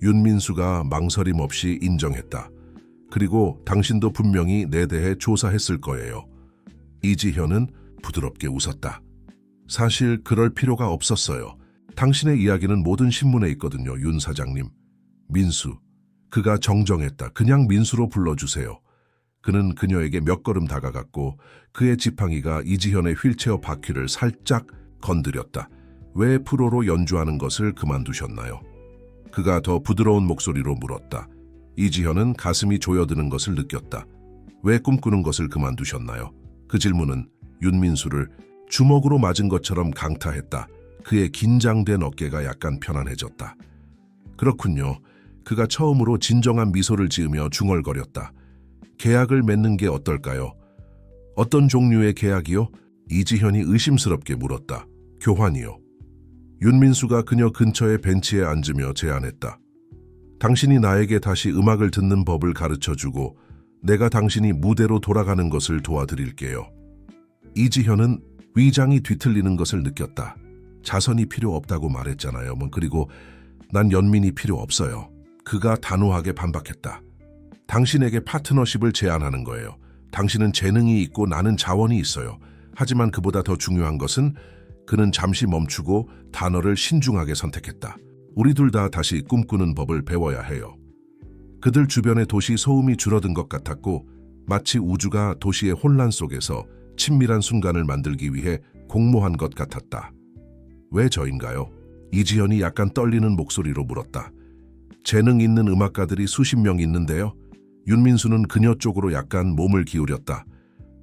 윤민수가 망설임 없이 인정했다. 그리고 당신도 분명히 내 대해 조사했을 거예요. 이지현은 부드럽게 웃었다. 사실 그럴 필요가 없었어요. 당신의 이야기는 모든 신문에 있거든요, 윤 사장님. 민수. 그가 정정했다. 그냥 민수로 불러주세요. 그는 그녀에게 몇 걸음 다가갔고 그의 지팡이가 이지현의 휠체어 바퀴를 살짝 건드렸다. 왜 프로로 연주하는 것을 그만두셨나요? 그가 더 부드러운 목소리로 물었다. 이지현은 가슴이 조여드는 것을 느꼈다. 왜 꿈꾸는 것을 그만두셨나요? 그 질문은 윤민수를 주먹으로 맞은 것처럼 강타했다. 그의 긴장된 어깨가 약간 편안해졌다. 그렇군요. 그가 처음으로 진정한 미소를 지으며 중얼거렸다. 계약을 맺는 게 어떨까요? 어떤 종류의 계약이요? 이지현이 의심스럽게 물었다. 교환이요. 윤민수가 그녀 근처의 벤치에 앉으며 제안했다. 당신이 나에게 다시 음악을 듣는 법을 가르쳐주고 내가 당신이 무대로 돌아가는 것을 도와드릴게요. 이지현은 위장이 뒤틀리는 것을 느꼈다. 자선이 필요 없다고 말했잖아요. 그리고 난 연민이 필요 없어요. 그가 단호하게 반박했다. 당신에게 파트너십을 제안하는 거예요. 당신은 재능이 있고 나는 자원이 있어요. 하지만 그보다 더 중요한 것은 그는 잠시 멈추고 단어를 신중하게 선택했다. 우리 둘 다 다시 꿈꾸는 법을 배워야 해요. 그들 주변의 도시 소음이 줄어든 것 같았고 마치 우주가 도시의 혼란 속에서 친밀한 순간을 만들기 위해 공모한 것 같았다. 왜 저인가요? 이지현이 약간 떨리는 목소리로 물었다. 재능 있는 음악가들이 수십 명 있는데요. 윤민수는 그녀 쪽으로 약간 몸을 기울였다.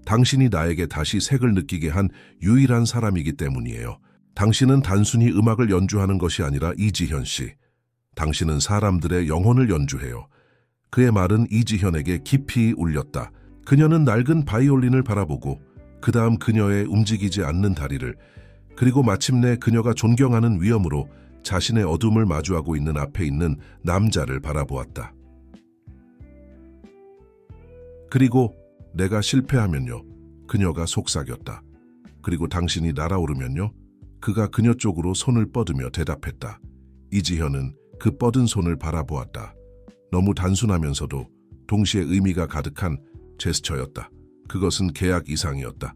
당신이 나에게 다시 색을 느끼게 한 유일한 사람이기 때문이에요. 당신은 단순히 음악을 연주하는 것이 아니라 이지현 씨. 당신은 사람들의 영혼을 연주해요. 그의 말은 이지현에게 깊이 울렸다. 그녀는 낡은 바이올린을 바라보고 그 다음 그녀의 움직이지 않는 다리를 그리고 마침내 그녀가 존경하는 위엄으로 자신의 어둠을 마주하고 있는 앞에 있는 남자를 바라보았다. 그리고 내가 실패하면요. 그녀가 속삭였다. 그리고 당신이 날아오르면요. 그가 그녀 쪽으로 손을 뻗으며 대답했다. 이지현은 그 뻗은 손을 바라보았다. 너무 단순하면서도 동시에 의미가 가득한 제스처였다. 그것은 계약 이상이었다.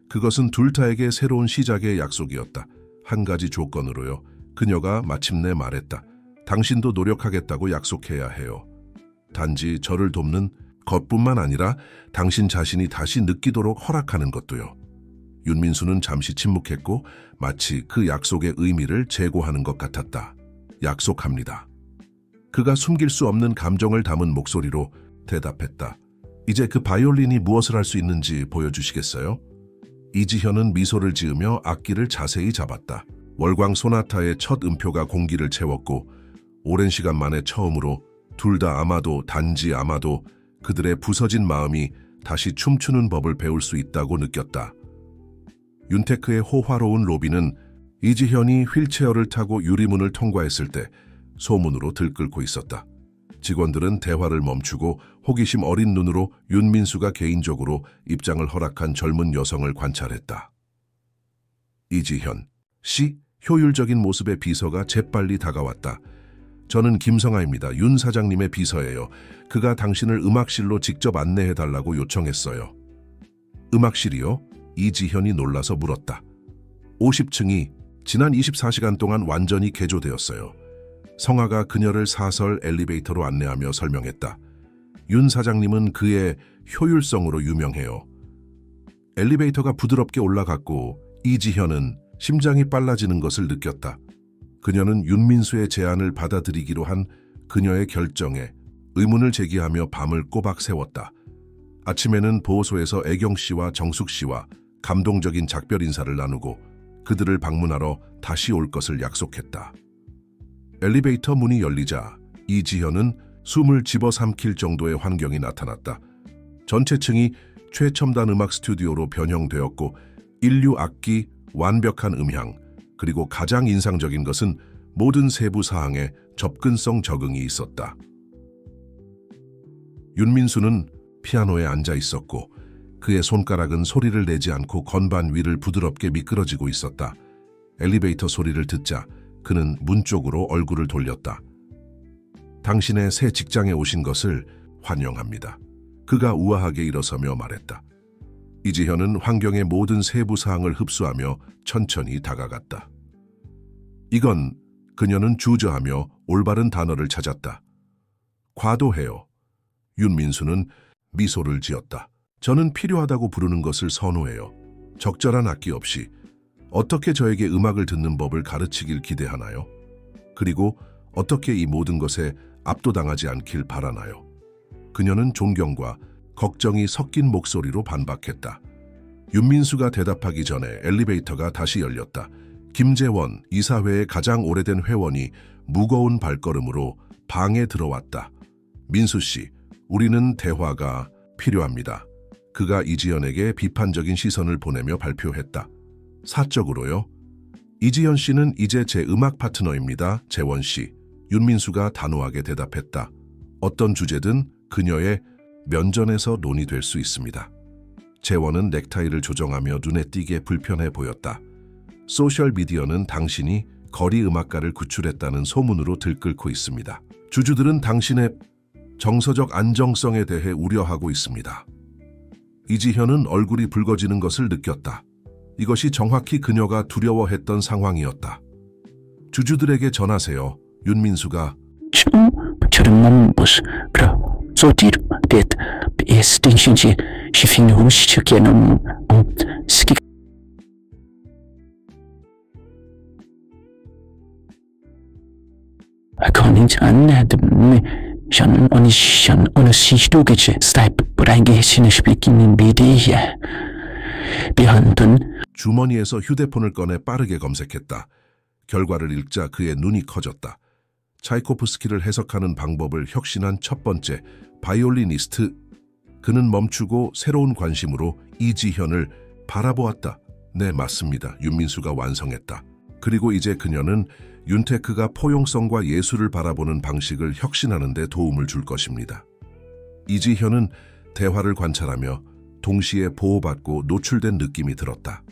그것은 둘 다에게 새로운 시작의 약속이었다. 한 가지 조건으로요. 그녀가 마침내 말했다. 당신도 노력하겠다고 약속해야 해요. 단지 저를 돕는 것뿐만 아니라 당신 자신이 다시 느끼도록 허락하는 것도요. 윤민수는 잠시 침묵했고 마치 그 약속의 의미를 재고하는 것 같았다. 약속합니다. 그가 숨길 수 없는 감정을 담은 목소리로 대답했다. 이제 그 바이올린이 무엇을 할 수 있는지 보여주시겠어요? 이지현은 미소를 지으며 악기를 자세히 잡았다. 월광 소나타의 첫 음표가 공기를 채웠고 오랜 시간 만에 처음으로 둘 다 아마도 단지 아마도 그들의 부서진 마음이 다시 춤추는 법을 배울 수 있다고 느꼈다. 윤테크의 호화로운 로비는 이지현이 휠체어를 타고 유리문을 통과했을 때 소문으로 들끓고 있었다. 직원들은 대화를 멈추고 호기심 어린 눈으로 윤민수가 개인적으로 입장을 허락한 젊은 여성을 관찰했다. 이지현 씨, 효율적인 모습의 비서가 재빨리 다가왔다. 저는 김성아입니다. 윤 사장님의 비서예요. 그가 당신을 음악실로 직접 안내해달라고 요청했어요. 음악실이요? 이지현이 놀라서 물었다. 50층이 지난 24시간 동안 완전히 개조되었어요. 성아가 그녀를 사설 엘리베이터로 안내하며 설명했다. 윤 사장님은 그의 효율성으로 유명해요. 엘리베이터가 부드럽게 올라갔고 이지현은 심장이 빨라지는 것을 느꼈다. 그녀는 윤민수의 제안을 받아들이기로 한 그녀의 결정에 의문을 제기하며 밤을 꼬박 새웠다. 아침에는 보호소에서 애경 씨와 정숙 씨와 감동적인 작별 인사를 나누고 그들을 방문하러 다시 올 것을 약속했다. 엘리베이터 문이 열리자 이지현은 숨을 집어삼킬 정도의 환경이 나타났다. 전체 층이 최첨단 음악 스튜디오로 변형되었고 인류 악기, 완벽한 음향, 그리고 가장 인상적인 것은 모든 세부 사항에 접근성 적응이 있었다. 윤민수는 피아노에 앉아 있었고 그의 손가락은 소리를 내지 않고 건반 위를 부드럽게 미끄러지고 있었다. 엘리베이터 소리를 듣자 그는 문 쪽으로 얼굴을 돌렸다. 당신의 새 직장에 오신 것을 환영합니다. 그가 우아하게 일어서며 말했다. 이지현은 환경의 모든 세부 사항을 흡수하며 천천히 다가갔다. 이건 그녀는 주저하며 올바른 단어를 찾았다. 과도해요. 윤민수는 미소를 지었다. 저는 필요하다고 부르는 것을 선호해요. 적절한 악기 없이 어떻게 저에게 음악을 듣는 법을 가르치길 기대하나요? 그리고 어떻게 이 모든 것에 압도당하지 않길 바라나요? 그녀는 존경과 걱정이 섞인 목소리로 반박했다. 윤민수가 대답하기 전에 엘리베이터가 다시 열렸다. 김재원, 이사회의 가장 오래된 회원이 무거운 발걸음으로 방에 들어왔다. 민수 씨, 우리는 대화가 필요합니다. 그가 이지현에게 비판적인 시선을 보내며 발표했다. 사적으로요? 이지현 씨는 이제 제 음악 파트너입니다. 재원 씨. 윤민수가 단호하게 대답했다. 어떤 주제든 그녀의 면전에서 논의될 수 있습니다. 재원은 넥타이를 조정하며 눈에 띄게 불편해 보였다. 소셜미디어는 당신이 거리 음악가를 구출했다는 소문으로 들끓고 있습니다. 주주들은 당신의 정서적 안정성에 대해 우려하고 있습니다. 이지현은 얼굴이 붉어지는 것을 느꼈다. 이것이 정확히 그녀가 두려워했던 상황이었다. 주주들에게 전하세요. 윤민수가 저런 모습 그럼 소디르 det extinction 시핑 후시켜는 스키 Koning anladım. Şan onu şan onu 시도겠지. 스타이프 브라인게 신의시키는 비디야. 비한던 주머니에서 휴대폰을 꺼내 빠르게 검색했다. 결과를 읽자 그의 눈이 커졌다. 차이코프스키를 해석하는 방법을 혁신한 첫 번째 바이올리니스트. 그는 멈추고 새로운 관심으로 이지현을 바라보았다. 네, 맞습니다. 윤민수가 완성했다. 그리고 이제 그녀는 윤테크가 포용성과 예술을 바라보는 방식을 혁신하는 데 도움을 줄 것입니다. 이지현은 대화를 관찰하며 동시에 보호받고 노출된 느낌이 들었다.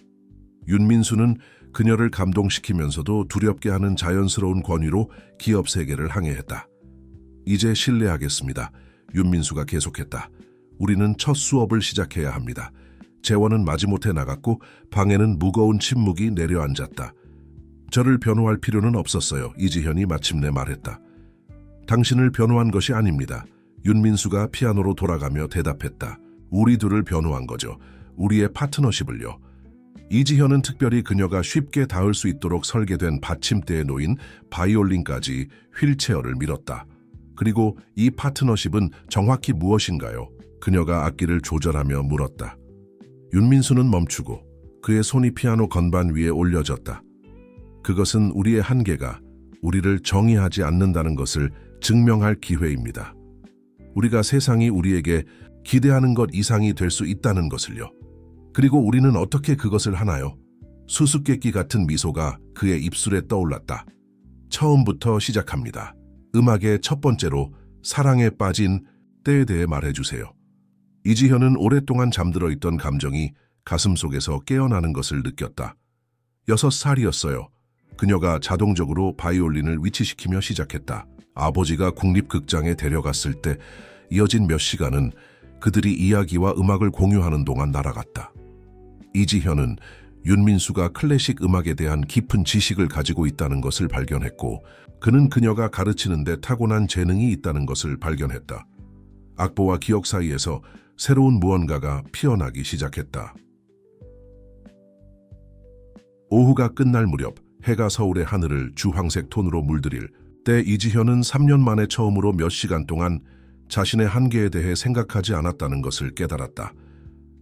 윤민수는 그녀를 감동시키면서도 두렵게 하는 자연스러운 권위로 기업 세계를 항해했다. 이제 신뢰하겠습니다. 윤민수가 계속했다. 우리는 첫 수업을 시작해야 합니다. 재원은 마지못해 나갔고 방에는 무거운 침묵이 내려앉았다. 저를 변호할 필요는 없었어요. 이지현이 마침내 말했다. 당신을 변호한 것이 아닙니다. 윤민수가 피아노로 돌아가며 대답했다. 우리 둘을 변호한 거죠. 우리의 파트너십을요. 이지현은 특별히 그녀가 쉽게 닿을 수 있도록 설계된 받침대에 놓인 바이올린까지 휠체어를 밀었다. 그리고 이 파트너십은 정확히 무엇인가요? 그녀가 악기를 조절하며 물었다. 윤민수는 멈추고 그의 손이 피아노 건반 위에 올려졌다. 그것은 우리의 한계가 우리를 정의하지 않는다는 것을 증명할 기회입니다. 우리가 세상이 우리에게 기대하는 것 이상이 될 수 있다는 것을요. 그리고 우리는 어떻게 그것을 하나요? 수수께끼 같은 미소가 그의 입술에 떠올랐다. 처음부터 시작합니다. 음악의 첫 번째로 사랑에 빠진 때에 대해 말해주세요. 이지현은 오랫동안 잠들어 있던 감정이 가슴속에서 깨어나는 것을 느꼈다. 6살이었어요. 그녀가 자동적으로 바이올린을 위치시키며 시작했다. 아버지가 국립극장에 데려갔을 때 이어진 몇 시간은 그들이 이야기와 음악을 공유하는 동안 날아갔다. 이지현은 윤민수가 클래식 음악에 대한 깊은 지식을 가지고 있다는 것을 발견했고 그는 그녀가 가르치는 데 타고난 재능이 있다는 것을 발견했다. 악보와 기억 사이에서 새로운 무언가가 피어나기 시작했다. 오후가 끝날 무렵 해가 서울의 하늘을 주황색 톤으로 물들일 때 이지현은 3년 만에 처음으로 몇 시간 동안 자신의 한계에 대해 생각하지 않았다는 것을 깨달았다.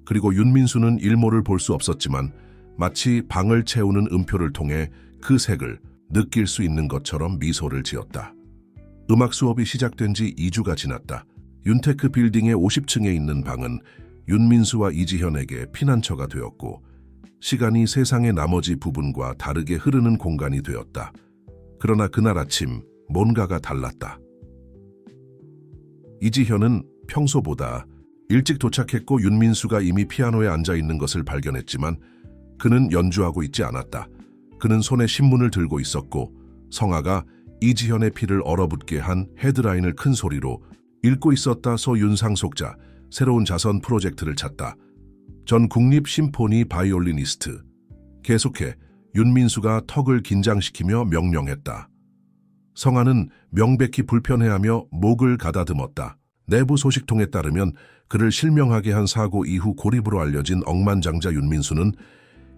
그리고 윤민수는 일모를 볼 수 없었지만 마치 방을 채우는 음표를 통해 그 색을 느낄 수 있는 것처럼 미소를 지었다. 음악 수업이 시작된 지 2주가 지났다. 윤테크 빌딩의 50층에 있는 방은 윤민수와 이지현에게 피난처가 되었고 시간이 세상의 나머지 부분과 다르게 흐르는 공간이 되었다. 그러나 그날 아침 뭔가가 달랐다. 이지현은 평소보다 일찍 도착했고 윤민수가 이미 피아노에 앉아있는 것을 발견했지만 그는 연주하고 있지 않았다. 그는 손에 신문을 들고 있었고 성아가 이지현의 피를 얼어붙게 한 헤드라인을 큰 소리로 읽고 있었다. 윤상속자, 새로운 자선 프로젝트를 찾다. 전 국립 심포니 바이올리니스트. 계속해 윤민수가 턱을 긴장시키며 명령했다. 성아는 명백히 불편해하며 목을 가다듬었다. 내부 소식통에 따르면 그를 실명하게 한 사고 이후 고립으로 알려진 억만장자 윤민수는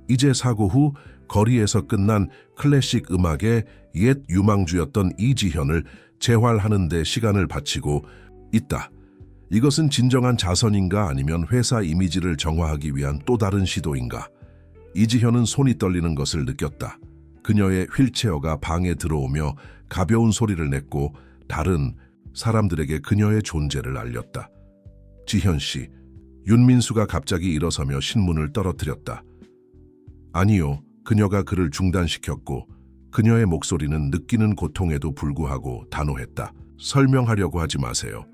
이제 사고 후 거리에서 끝난 클래식 음악의 옛 유망주였던 이지현을 재활하는 데 시간을 바치고 있다. 이것은 진정한 자선인가 아니면 회사 이미지를 정화하기 위한 또 다른 시도인가? 이지현은 손이 떨리는 것을 느꼈다. 그녀의 휠체어가 방에 들어오며 가벼운 소리를 냈고 다른 사람들에게 그녀의 존재를 알렸다. 지현 씨, 윤민수가 갑자기 일어서며 신문을 떨어뜨렸다. 아니요, 그녀가 그를 중단시켰고 그녀의 목소리는 느끼는 고통에도 불구하고 단호했다. 설명하려고 하지 마세요.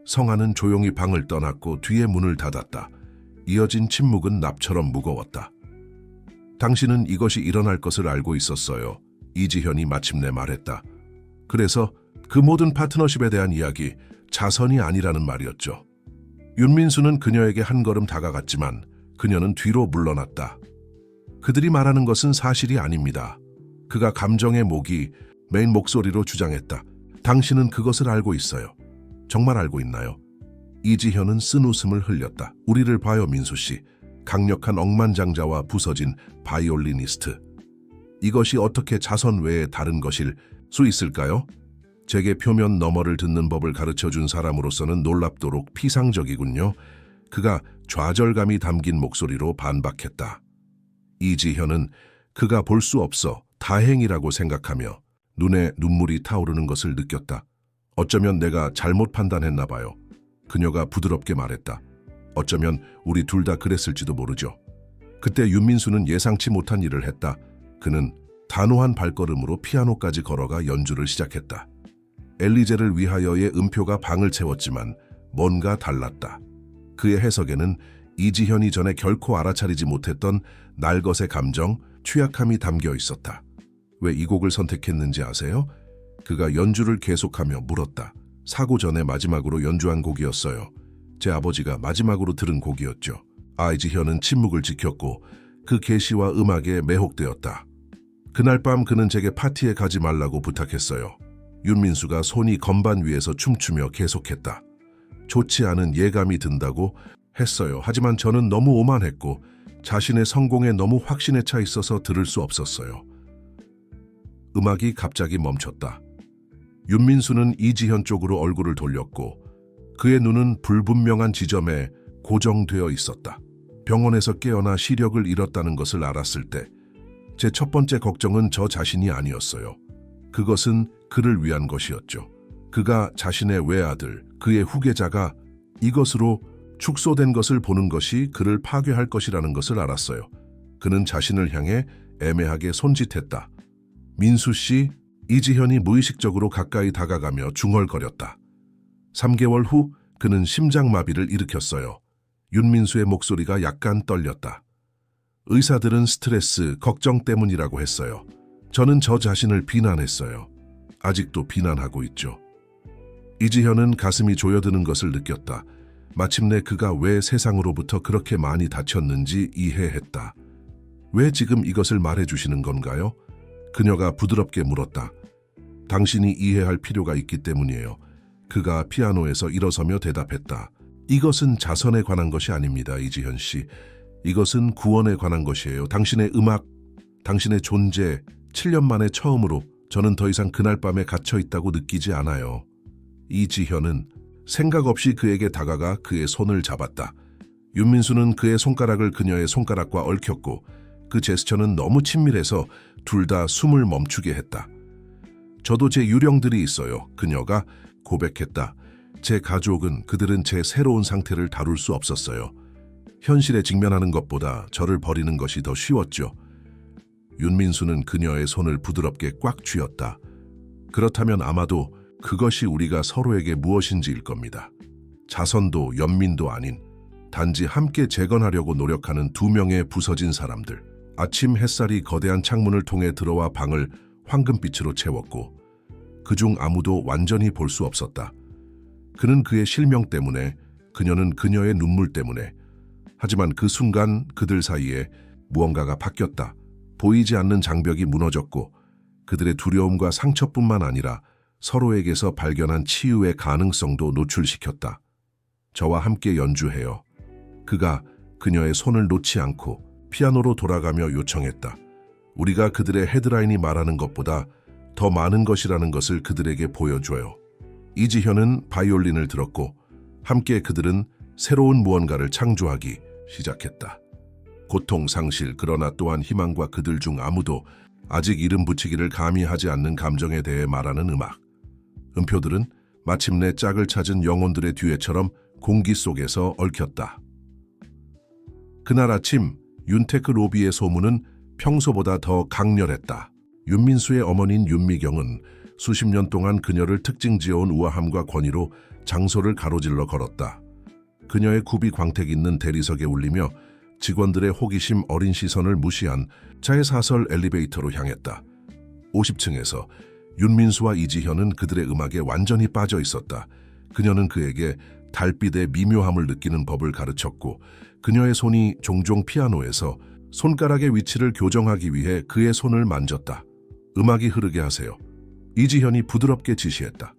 성아는 조용히 방을 떠났고 뒤에 문을 닫았다. 이어진 침묵은 납처럼 무거웠다. 당신은 이것이 일어날 것을 알고 있었어요. 이지현이 마침내 말했다. 그래서 그 모든 파트너십에 대한 이야기, 자선이 아니라는 말이었죠. 윤민수는 그녀에게 한 걸음 다가갔지만 그녀는 뒤로 물러났다. 그들이 말하는 것은 사실이 아닙니다. 그가 감정의 목이 메인 목소리로 주장했다. 당신은 그것을 알고 있어요. 정말 알고 있나요? 이지현은 쓴 웃음을 흘렸다. 우리를 봐요, 민수 씨. 강력한 억만장자와 부서진 바이올리니스트. 이것이 어떻게 자선 외에 다른 것일 수 있을까요? 제게 표면 너머를 듣는 법을 가르쳐준 사람으로서는 놀랍도록 피상적이군요. 그가 좌절감이 담긴 목소리로 반박했다. 이지현은 그가 볼 수 없어 다행이라고 생각하며 눈에 눈물이 타오르는 것을 느꼈다. 어쩌면 내가 잘못 판단했나 봐요. 그녀가 부드럽게 말했다. 어쩌면 우리 둘 다 그랬을지도 모르죠. 그때 윤민수는 예상치 못한 일을 했다. 그는 단호한 발걸음으로 피아노까지 걸어가 연주를 시작했다. 엘리제를 위하여의 음표가 방을 채웠지만 뭔가 달랐다. 그의 해석에는 이지현이 전에 결코 알아차리지 못했던 날것의 감정, 취약함이 담겨 있었다. 왜 이 곡을 선택했는지 아세요? 그가 연주를 계속하며 물었다. 사고 전에 마지막으로 연주한 곡이었어요. 제 아버지가 마지막으로 들은 곡이었죠. 이지현은 침묵을 지켰고 그 계시와 음악에 매혹되었다. 그날 밤 그는 제게 파티에 가지 말라고 부탁했어요. 윤민수가 손이 건반 위에서 춤추며 계속했다. 좋지 않은 예감이 든다고 했어요. 하지만 저는 너무 오만했고 자신의 성공에 너무 확신에 차 있어서 들을 수 없었어요. 음악이 갑자기 멈췄다. 윤민수는 이지현 쪽으로 얼굴을 돌렸고 그의 눈은 불분명한 지점에 고정되어 있었다. 병원에서 깨어나 시력을 잃었다는 것을 알았을 때 제 첫 번째 걱정은 저 자신이 아니었어요. 그것은 그를 위한 것이었죠. 그가 자신의 외아들, 그의 후계자가 이것으로 축소된 것을 보는 것이 그를 파괴할 것이라는 것을 알았어요. 그는 자신을 향해 애매하게 손짓했다. 민수 씨, 이지현이 무의식적으로 가까이 다가가며 중얼거렸다. 3개월 후 그는 심장마비를 일으켰어요. 윤민수의 목소리가 약간 떨렸다. 의사들은 스트레스, 걱정 때문이라고 했어요. 저는 저 자신을 비난했어요. 아직도 비난하고 있죠. 이지현은 가슴이 조여드는 것을 느꼈다. 마침내 그가 왜 세상으로부터 그렇게 많이 다쳤는지 이해했다. 왜 지금 이것을 말해주시는 건가요? 그녀가 부드럽게 물었다. 당신이 이해할 필요가 있기 때문이에요. 그가 피아노에서 일어서며 대답했다. 이것은 자선에 관한 것이 아닙니다, 이지현 씨. 이것은 구원에 관한 것이에요. 당신의 음악, 당신의 존재, 7년 만에 처음으로 저는 더 이상 그날 밤에 갇혀 있다고 느끼지 않아요. 이지현은 생각 없이 그에게 다가가 그의 손을 잡았다. 윤민수는 그의 손가락을 그녀의 손가락과 얽혔고 그 제스처는 너무 친밀해서 둘 다 숨을 멈추게 했다. 저도 제 유령들이 있어요. 그녀가 고백했다. 제 가족은 그들은 제 새로운 상태를 다룰 수 없었어요. 현실에 직면하는 것보다 저를 버리는 것이 더 쉬웠죠. 윤민수는 그녀의 손을 부드럽게 꽉 쥐었다. 그렇다면 아마도 그것이 우리가 서로에게 무엇인지일 겁니다. 자선도 연민도 아닌 단지 함께 재건하려고 노력하는 2명의 부서진 사람들. 아침 햇살이 거대한 창문을 통해 들어와 방을 황금빛으로 채웠고 그중 아무도 완전히 볼 수 없었다. 그는 그의 실명 때문에, 그녀는 그녀의 눈물 때문에. 하지만 그 순간 그들 사이에 무언가가 바뀌었다. 보이지 않는 장벽이 무너졌고 그들의 두려움과 상처뿐만 아니라 서로에게서 발견한 치유의 가능성도 노출시켰다. 저와 함께 연주해요. 그가 그녀의 손을 놓지 않고 피아노로 돌아가며 요청했다. 우리가 그들의 헤드라인이 말하는 것보다 더 많은 것이라는 것을 그들에게 보여줘요. 이지현은 바이올린을 들었고 함께 그들은 새로운 무언가를 창조하기 시작했다. 고통, 상실, 그러나 또한 희망과 그들 중 아무도 아직 이름 붙이기를 감히 하지 않는 감정에 대해 말하는 음악. 음표들은 마침내 짝을 찾은 영혼들의 듀엣처럼 공기 속에서 얽혔다. 그날 아침 윤테크 로비의 소문은 평소보다 더 강렬했다. 윤민수의 어머니인 윤미경은 수십 년 동안 그녀를 특징지어온 우아함과 권위로 장소를 가로질러 걸었다. 그녀의 굽이 광택 있는 대리석에 울리며 직원들의 호기심 어린 시선을 무시한 차의 사설 엘리베이터로 향했다. 50층에서 윤민수와 이지현은 그들의 음악에 완전히 빠져 있었다. 그녀는 그에게 달빛의 미묘함을 느끼는 법을 가르쳤고 그녀의 손이 종종 피아노에서 손가락의 위치를 교정하기 위해 그의 손을 만졌다. 음악이 흐르게 하세요. 이지현이 부드럽게 지시했다.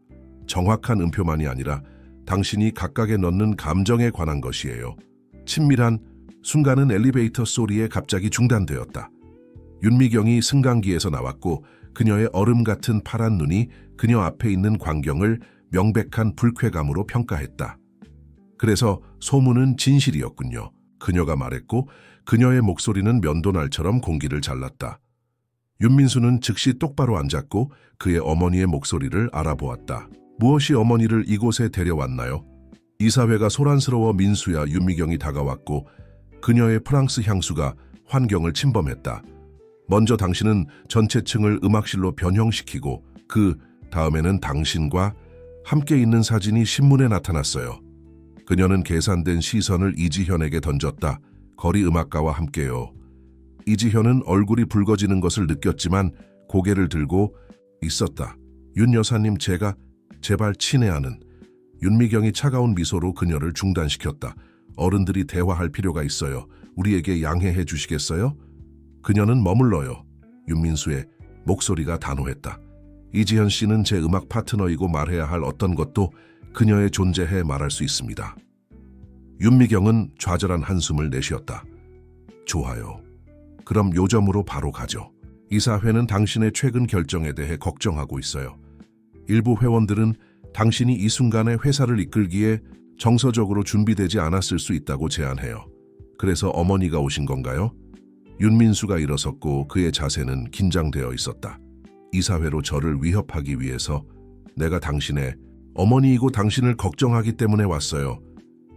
정확한 음표만이 아니라 당신이 각각에 넣는 감정에 관한 것이에요. 친밀한 순간은 엘리베이터 소리에 갑자기 중단되었다. 윤미경이 승강기에서 나왔고 그녀의 얼음 같은 파란 눈이 그녀 앞에 있는 광경을 명백한 불쾌감으로 평가했다. 그래서 소문은 진실이었군요. 그녀가 말했고 그녀의 목소리는 면도날처럼 공기를 잘랐다. 윤민수는 즉시 똑바로 앉았고 그의 어머니의 목소리를 알아보았다. 무엇이 어머니를 이곳에 데려왔나요? 이사회가 소란스러워 민수야 윤미경이 다가왔고 그녀의 프랑스 향수가 환경을 침범했다. 먼저 당신은 전체 층을 음악실로 변형시키고 그 다음에는 당신과 함께 있는 사진이 신문에 나타났어요. 그녀는 계산된 시선을 이지현에게 던졌다. 거리 음악가와 함께요. 이지현은 얼굴이 붉어지는 것을 느꼈지만 고개를 들고 있었다. 윤 여사님 제가 제발 친애하는. 윤미경이 차가운 미소로 그녀를 중단시켰다. 어른들이 대화할 필요가 있어요. 우리에게 양해해 주시겠어요? 그녀는 머물러요. 윤민수의 목소리가 단호했다. 이지현 씨는 제 음악 파트너이고 말해야 할 어떤 것도 그녀의 존재해 말할 수 있습니다. 윤미경은 좌절한 한숨을 내쉬었다. 좋아요. 그럼 요점으로 바로 가죠. 이사회는 당신의 최근 결정에 대해 걱정하고 있어요. 일부 회원들은 당신이 이 순간에 회사를 이끌기에 정서적으로 준비되지 않았을 수 있다고 제안해요. 그래서 어머니가 오신 건가요? 윤민수가 일어섰고 그의 자세는 긴장되어 있었다. 이사회로 저를 위협하기 위해서 내가 당신의 어머니이고 당신을 걱정하기 때문에 왔어요.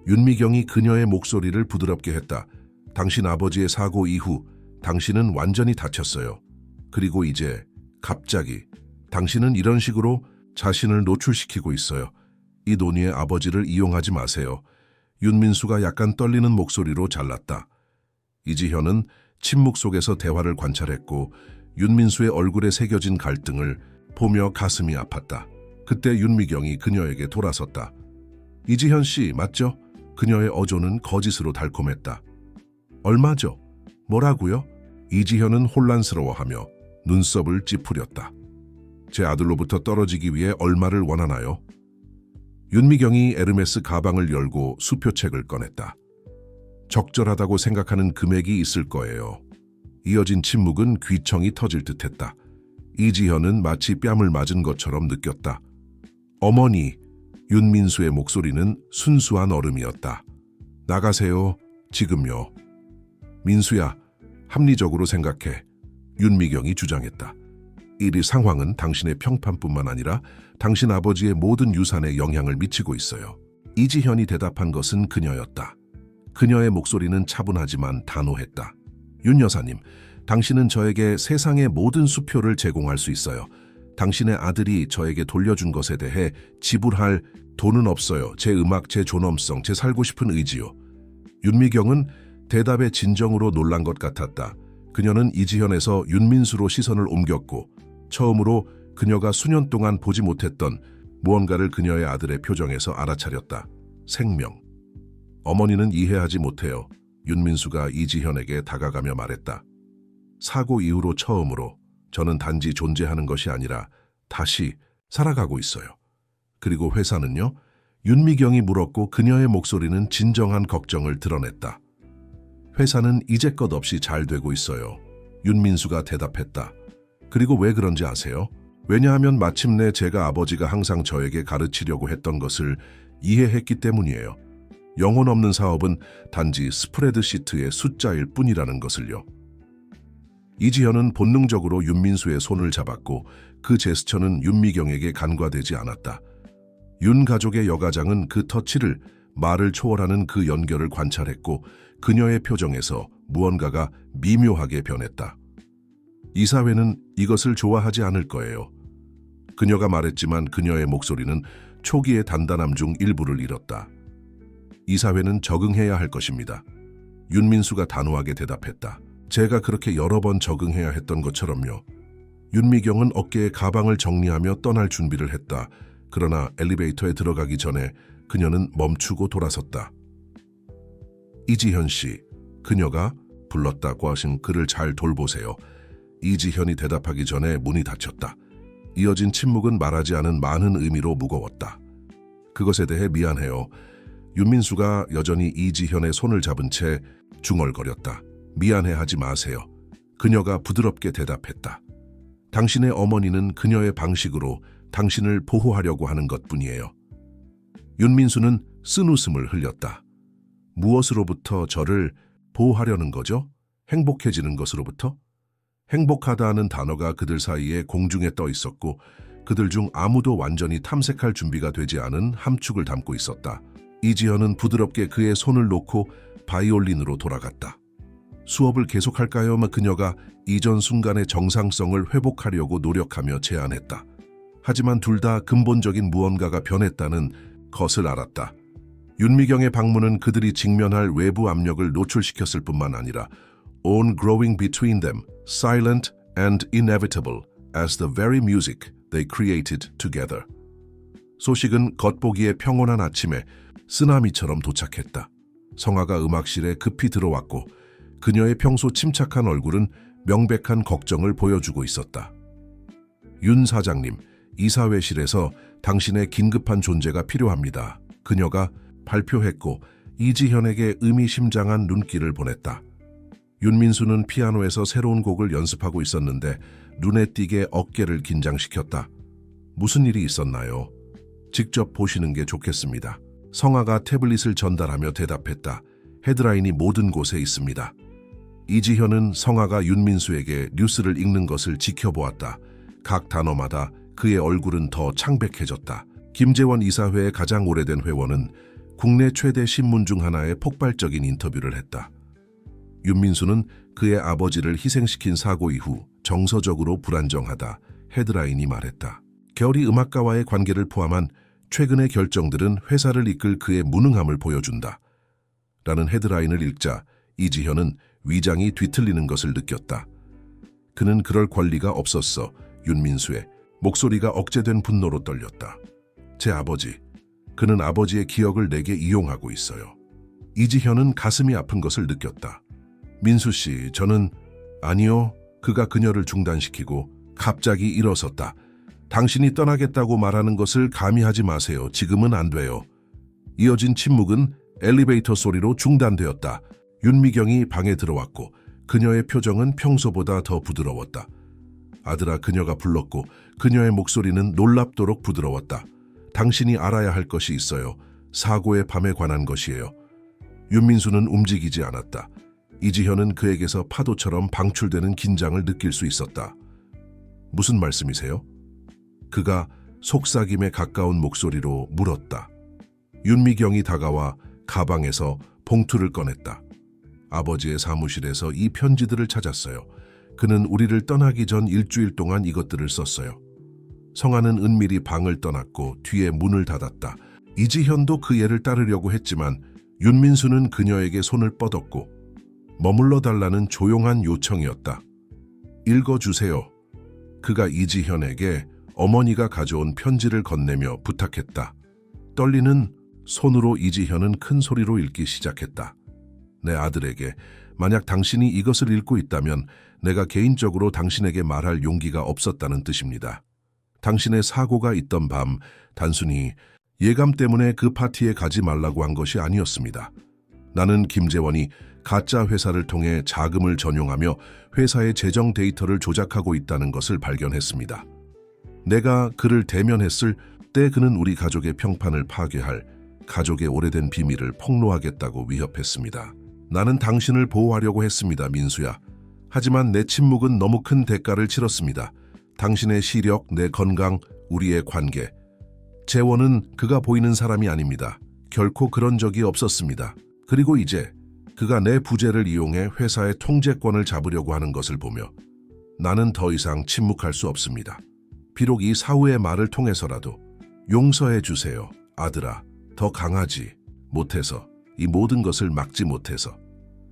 윤미경이 그녀의 목소리를 부드럽게 했다. 당신 아버지의 사고 이후 당신은 완전히 다쳤어요. 그리고 이제 갑자기 당신은 이런 식으로 자신을 노출시키고 있어요. 이 논의에 아버지를 이용하지 마세요. 윤민수가 약간 떨리는 목소리로 잘랐다. 이지현은 침묵 속에서 대화를 관찰했고 윤민수의 얼굴에 새겨진 갈등을 보며 가슴이 아팠다. 그때 윤미경이 그녀에게 돌아섰다. 이지현 씨 맞죠? 그녀의 어조는 거짓으로 달콤했다. 얼마죠? 뭐라고요? 이지현은 혼란스러워하며 눈썹을 찌푸렸다. 제 아들로부터 떨어지기 위해 얼마를 원하나요? 윤미경이 에르메스 가방을 열고 수표책을 꺼냈다. 적절하다고 생각하는 금액이 있을 거예요. 이어진 침묵은 귀청이 터질 듯했다. 이지현은 마치 뺨을 맞은 것처럼 느꼈다. 어머니, 윤민수의 목소리는 순수한 얼음이었다. 나가세요, 지금요. 민수야, 합리적으로 생각해. 윤미경이 주장했다. 이 상황은 당신의 평판뿐만 아니라 당신 아버지의 모든 유산에 영향을 미치고 있어요. 이지현이 대답한 것은 그녀였다. 그녀의 목소리는 차분하지만 단호했다. 윤 여사님, 당신은 저에게 세상의 모든 수표를 제공할 수 있어요. 당신의 아들이 저에게 돌려준 것에 대해 지불할 돈은 없어요. 제 음악, 제 존엄성, 제 살고 싶은 의지요. 윤미경은 대답의 진정으로 놀란 것 같았다. 그녀는 이지현에서 윤민수로 시선을 옮겼고 처음으로 그녀가 수년 동안 보지 못했던 무언가를 그녀의 아들의 표정에서 알아차렸다. 생명. 어머니는 이해하지 못해요. 윤민수가 이지현에게 다가가며 말했다. 사고 이후로 처음으로 저는 단지 존재하는 것이 아니라 다시 살아가고 있어요. 그리고 회사는요? 윤미경이 물었고 그녀의 목소리는 진정한 걱정을 드러냈다. 회사는 이제껏 없이 잘 되고 있어요. 윤민수가 대답했다. 그리고 왜 그런지 아세요? 왜냐하면 마침내 제가 아버지가 항상 저에게 가르치려고 했던 것을 이해했기 때문이에요. 영혼 없는 사업은 단지 스프레드시트의 숫자일 뿐이라는 것을요. 이지현은 본능적으로 윤민수의 손을 잡았고 그 제스처는 윤미경에게 간과되지 않았다. 윤 가족의 여가장은 그 터치를, 말을 초월하는 그 연결을 관찰했고 그녀의 표정에서 무언가가 미묘하게 변했다. 이사회는 이것을 좋아하지 않을 거예요. 그녀가 말했지만 그녀의 목소리는 초기의 단단함 중 일부를 잃었다. 이사회는 적응해야 할 것입니다. 윤민수가 단호하게 대답했다. 제가 그렇게 여러 번 적응해야 했던 것처럼요. 윤미경은 어깨에 가방을 정리하며 떠날 준비를 했다. 그러나 엘리베이터에 들어가기 전에 그녀는 멈추고 돌아섰다. 이지현 씨, 그녀가 불렀다고 하신 그를 잘 돌보세요. 이지현이 대답하기 전에 문이 닫혔다. 이어진 침묵은 말하지 않은 많은 의미로 무거웠다. 그것에 대해 미안해요. 윤민수가 여전히 이지현의 손을 잡은 채 중얼거렸다. 미안해하지 마세요. 그녀가 부드럽게 대답했다. 당신의 어머니는 그녀의 방식으로 당신을 보호하려고 하는 것뿐이에요. 윤민수는 쓴웃음을 흘렸다. 무엇으로부터 저를 보호하려는 거죠? 행복해지는 것으로부터? 행복하다는 단어가 그들 사이에 공중에 떠 있었고 그들 중 아무도 완전히 탐색할 준비가 되지 않은 함축을 담고 있었다. 이지현은 부드럽게 그의 손을 놓고 바이올린으로 돌아갔다. 수업을 계속할까요? 그녀가 이전 순간의 정상성을 회복하려고 노력하며 제안했다. 하지만 둘 다 근본적인 무언가가 변했다는 것을 알았다. 윤미경의 방문은 그들이 직면할 외부 압력을 노출시켰을 뿐만 아니라 on growing between them, silent and inevitable as the very music they created together. 소식은 겉보기에 평온한 아침에 쓰나미처럼 도착했다. 성아가 음악실에 급히 들어왔고 그녀의 평소 침착한 얼굴은 명백한 걱정을 보여주고 있었다. 윤 사장님, 이사회실에서 당신의 긴급한 존재가 필요합니다. 그녀가 발표했고 이지현에게 의미심장한 눈길을 보냈다. 윤민수는 피아노에서 새로운 곡을 연습하고 있었는데 눈에 띄게 어깨를 긴장시켰다. 무슨 일이 있었나요? 직접 보시는 게 좋겠습니다. 성아가 태블릿을 전달하며 대답했다. 헤드라인이 모든 곳에 있습니다. 이지현은 성아가 윤민수에게 뉴스를 읽는 것을 지켜보았다. 각 단어마다 그의 얼굴은 더 창백해졌다. 김재원 이사회의 가장 오래된 회원은 국내 최대 신문 중 하나에 폭발적인 인터뷰를 했다. 윤민수는 그의 아버지를 희생시킨 사고 이후 정서적으로 불안정하다. 헤드라인이 말했다. 결이 음악가와의 관계를 포함한 최근의 결정들은 회사를 이끌 그의 무능함을 보여준다. 라는 헤드라인을 읽자 이지현은 위장이 뒤틀리는 것을 느꼈다. 그는 그럴 권리가 없었어. 윤민수의 목소리가 억제된 분노로 떨렸다. 제 아버지, 그는 아버지의 기억을 내게 이용하고 있어요. 이지현은 가슴이 아픈 것을 느꼈다. 민수 씨, 저는... 아니요. 그가 그녀를 중단시키고 갑자기 일어섰다. 당신이 떠나겠다고 말하는 것을 감히 하지 마세요. 지금은 안 돼요. 이어진 침묵은 엘리베이터 소리로 중단되었다. 윤미경이 방에 들어왔고 그녀의 표정은 평소보다 더 부드러웠다. 아들아, 그녀가 불렀고 그녀의 목소리는 놀랍도록 부드러웠다. 당신이 알아야 할 것이 있어요. 사고의 밤에 관한 것이에요. 윤민수는 움직이지 않았다. 이지현은 그에게서 파도처럼 방출되는 긴장을 느낄 수 있었다. 무슨 말씀이세요? 그가 속삭임에 가까운 목소리로 물었다. 윤미경이 다가와 가방에서 봉투를 꺼냈다. 아버지의 사무실에서 이 편지들을 찾았어요. 그는 우리를 떠나기 전 일주일 동안 이것들을 썼어요. 성아는 은밀히 방을 떠났고 뒤에 문을 닫았다. 이지현도 그 예를 따르려고 했지만 윤민수는 그녀에게 손을 뻗었고 머물러 달라는 조용한 요청이었다. 읽어주세요. 그가 이지현에게 어머니가 가져온 편지를 건네며 부탁했다. 떨리는 손으로 이지현은 큰 소리로 읽기 시작했다. 내 아들에게, 만약 당신이 이것을 읽고 있다면 내가 개인적으로 당신에게 말할 용기가 없었다는 뜻입니다. 당신의 사고가 있던 밤 단순히 예감 때문에 그 파티에 가지 말라고 한 것이 아니었습니다. 나는 김재원이 가짜 회사를 통해 자금을 전용하며 회사의 재정 데이터를 조작하고 있다는 것을 발견했습니다. 내가 그를 대면했을 때 그는 우리 가족의 평판을 파괴할 가족의 오래된 비밀을 폭로하겠다고 위협했습니다. 나는 당신을 보호하려고 했습니다, 민수야. 하지만 내 침묵은 너무 큰 대가를 치렀습니다. 당신의 시력, 내 건강, 우리의 관계. 재원은 그가 보이는 사람이 아닙니다. 결코 그런 적이 없었습니다. 그리고 이제 그가 내 부재를 이용해 회사의 통제권을 잡으려고 하는 것을 보며 나는 더 이상 침묵할 수 없습니다. 비록 이 사후의 말을 통해서라도 용서해 주세요, 아들아. 더 강하지 못해서, 이 모든 것을 막지 못해서.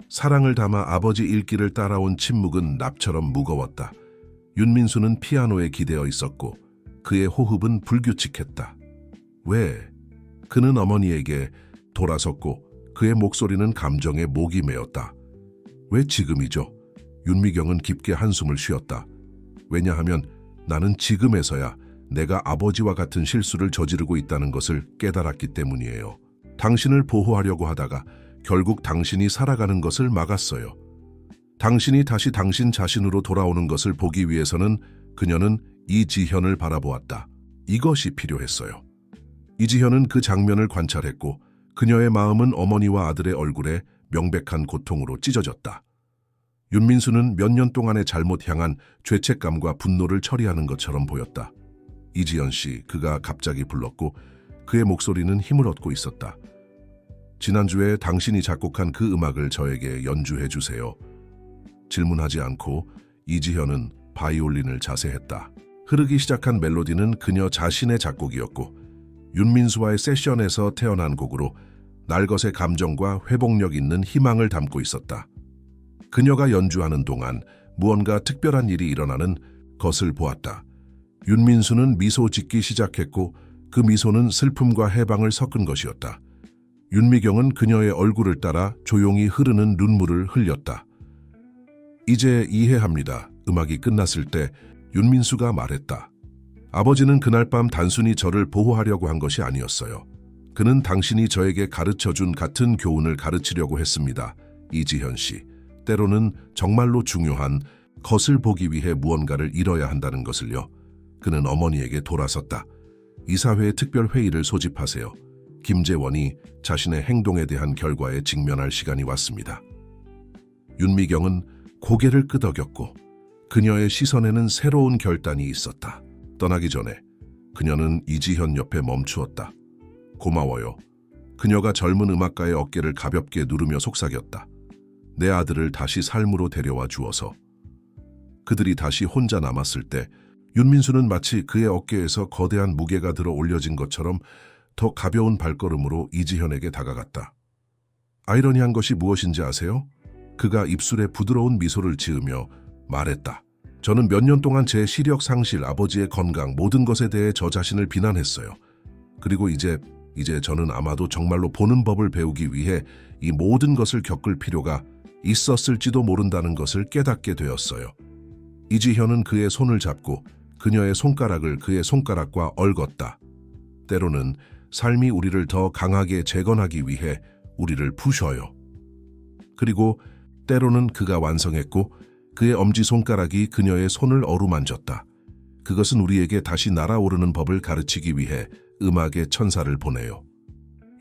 사랑을 담아 아버지 일길을 따라온 침묵은 납처럼 무거웠다. 윤민수는 피아노에 기대어 있었고 그의 호흡은 불규칙했다. 왜? 그는 어머니에게 돌아섰고 그의 목소리는 감정에 목이 메었다. 왜 지금이죠? 윤미경은 깊게 한숨을 쉬었다. 왜냐하면 나는 지금에서야 내가 아버지와 같은 실수를 저지르고 있다는 것을 깨달았기 때문이에요. 당신을 보호하려고 하다가 결국 당신이 살아가는 것을 막았어요. 당신이 다시 당신 자신으로 돌아오는 것을 보기 위해서는 그녀는 이지현을 바라보았다. 이것이 필요했어요. 이지현은 그 장면을 관찰했고 그녀의 마음은 어머니와 아들의 얼굴에 명백한 고통으로 찢어졌다. 윤민수는 몇 년 동안의 잘못 향한 죄책감과 분노를 처리하는 것처럼 보였다. 이지현 씨, 그가 갑자기 불렀고 그의 목소리는 힘을 얻고 있었다. 지난주에 당신이 작곡한 그 음악을 저에게 연주해 주세요. 질문하지 않고 이지현은 바이올린을 자세했다. 흐르기 시작한 멜로디는 그녀 자신의 작곡이었고 윤민수와의 세션에서 태어난 곡으로 날것의 감정과 회복력 있는 희망을 담고 있었다. 그녀가 연주하는 동안 무언가 특별한 일이 일어나는 것을 보았다. 윤민수는 미소 짓기 시작했고 그 미소는 슬픔과 해방을 섞은 것이었다. 윤미경은 그녀의 얼굴을 따라 조용히 흐르는 눈물을 흘렸다. 이제 이해합니다. 음악이 끝났을 때 윤민수가 말했다. 아버지는 그날 밤 단순히 저를 보호하려고 한 것이 아니었어요. 그는 당신이 저에게 가르쳐준 같은 교훈을 가르치려고 했습니다. 이지현 씨, 때로는 정말로 중요한 것을 보기 위해 무언가를 잃어야 한다는 것을요. 그는 어머니에게 돌아섰다. 이사회의 특별회의를 소집하세요. 김재원이 자신의 행동에 대한 결과에 직면할 시간이 왔습니다. 윤미경은 고개를 끄덕였고 그녀의 시선에는 새로운 결단이 있었다. 떠나기 전에 그녀는 이지현 옆에 멈추었다. 고마워요. 그녀가 젊은 음악가의 어깨를 가볍게 누르며 속삭였다. 내 아들을 다시 삶으로 데려와 주어서. 그들이 다시 혼자 남았을 때 윤민수는 마치 그의 어깨에서 거대한 무게가 들어 올려진 것처럼 더 가벼운 발걸음으로 이지현에게 다가갔다. 아이러니한 것이 무엇인지 아세요? 그가 입술에 부드러운 미소를 지으며 말했다. 저는 몇 년 동안 제 시력 상실, 아버지의 건강, 모든 것에 대해 저 자신을 비난했어요. 그리고 이제 저는 아마도 정말로 보는 법을 배우기 위해 이 모든 것을 겪을 필요가 있었을지도 모른다는 것을 깨닫게 되었어요. 이지현은 그의 손을 잡고 그녀의 손가락을 그의 손가락과 얽었다. 때로는 삶이 우리를 더 강하게 재건하기 위해 우리를 부셔요. 그리고 때로는 그가 완성했고 그의 엄지손가락이 그녀의 손을 어루만졌다. 그것은 우리에게 다시 날아오르는 법을 가르치기 위해 음악의 천사를 보내요.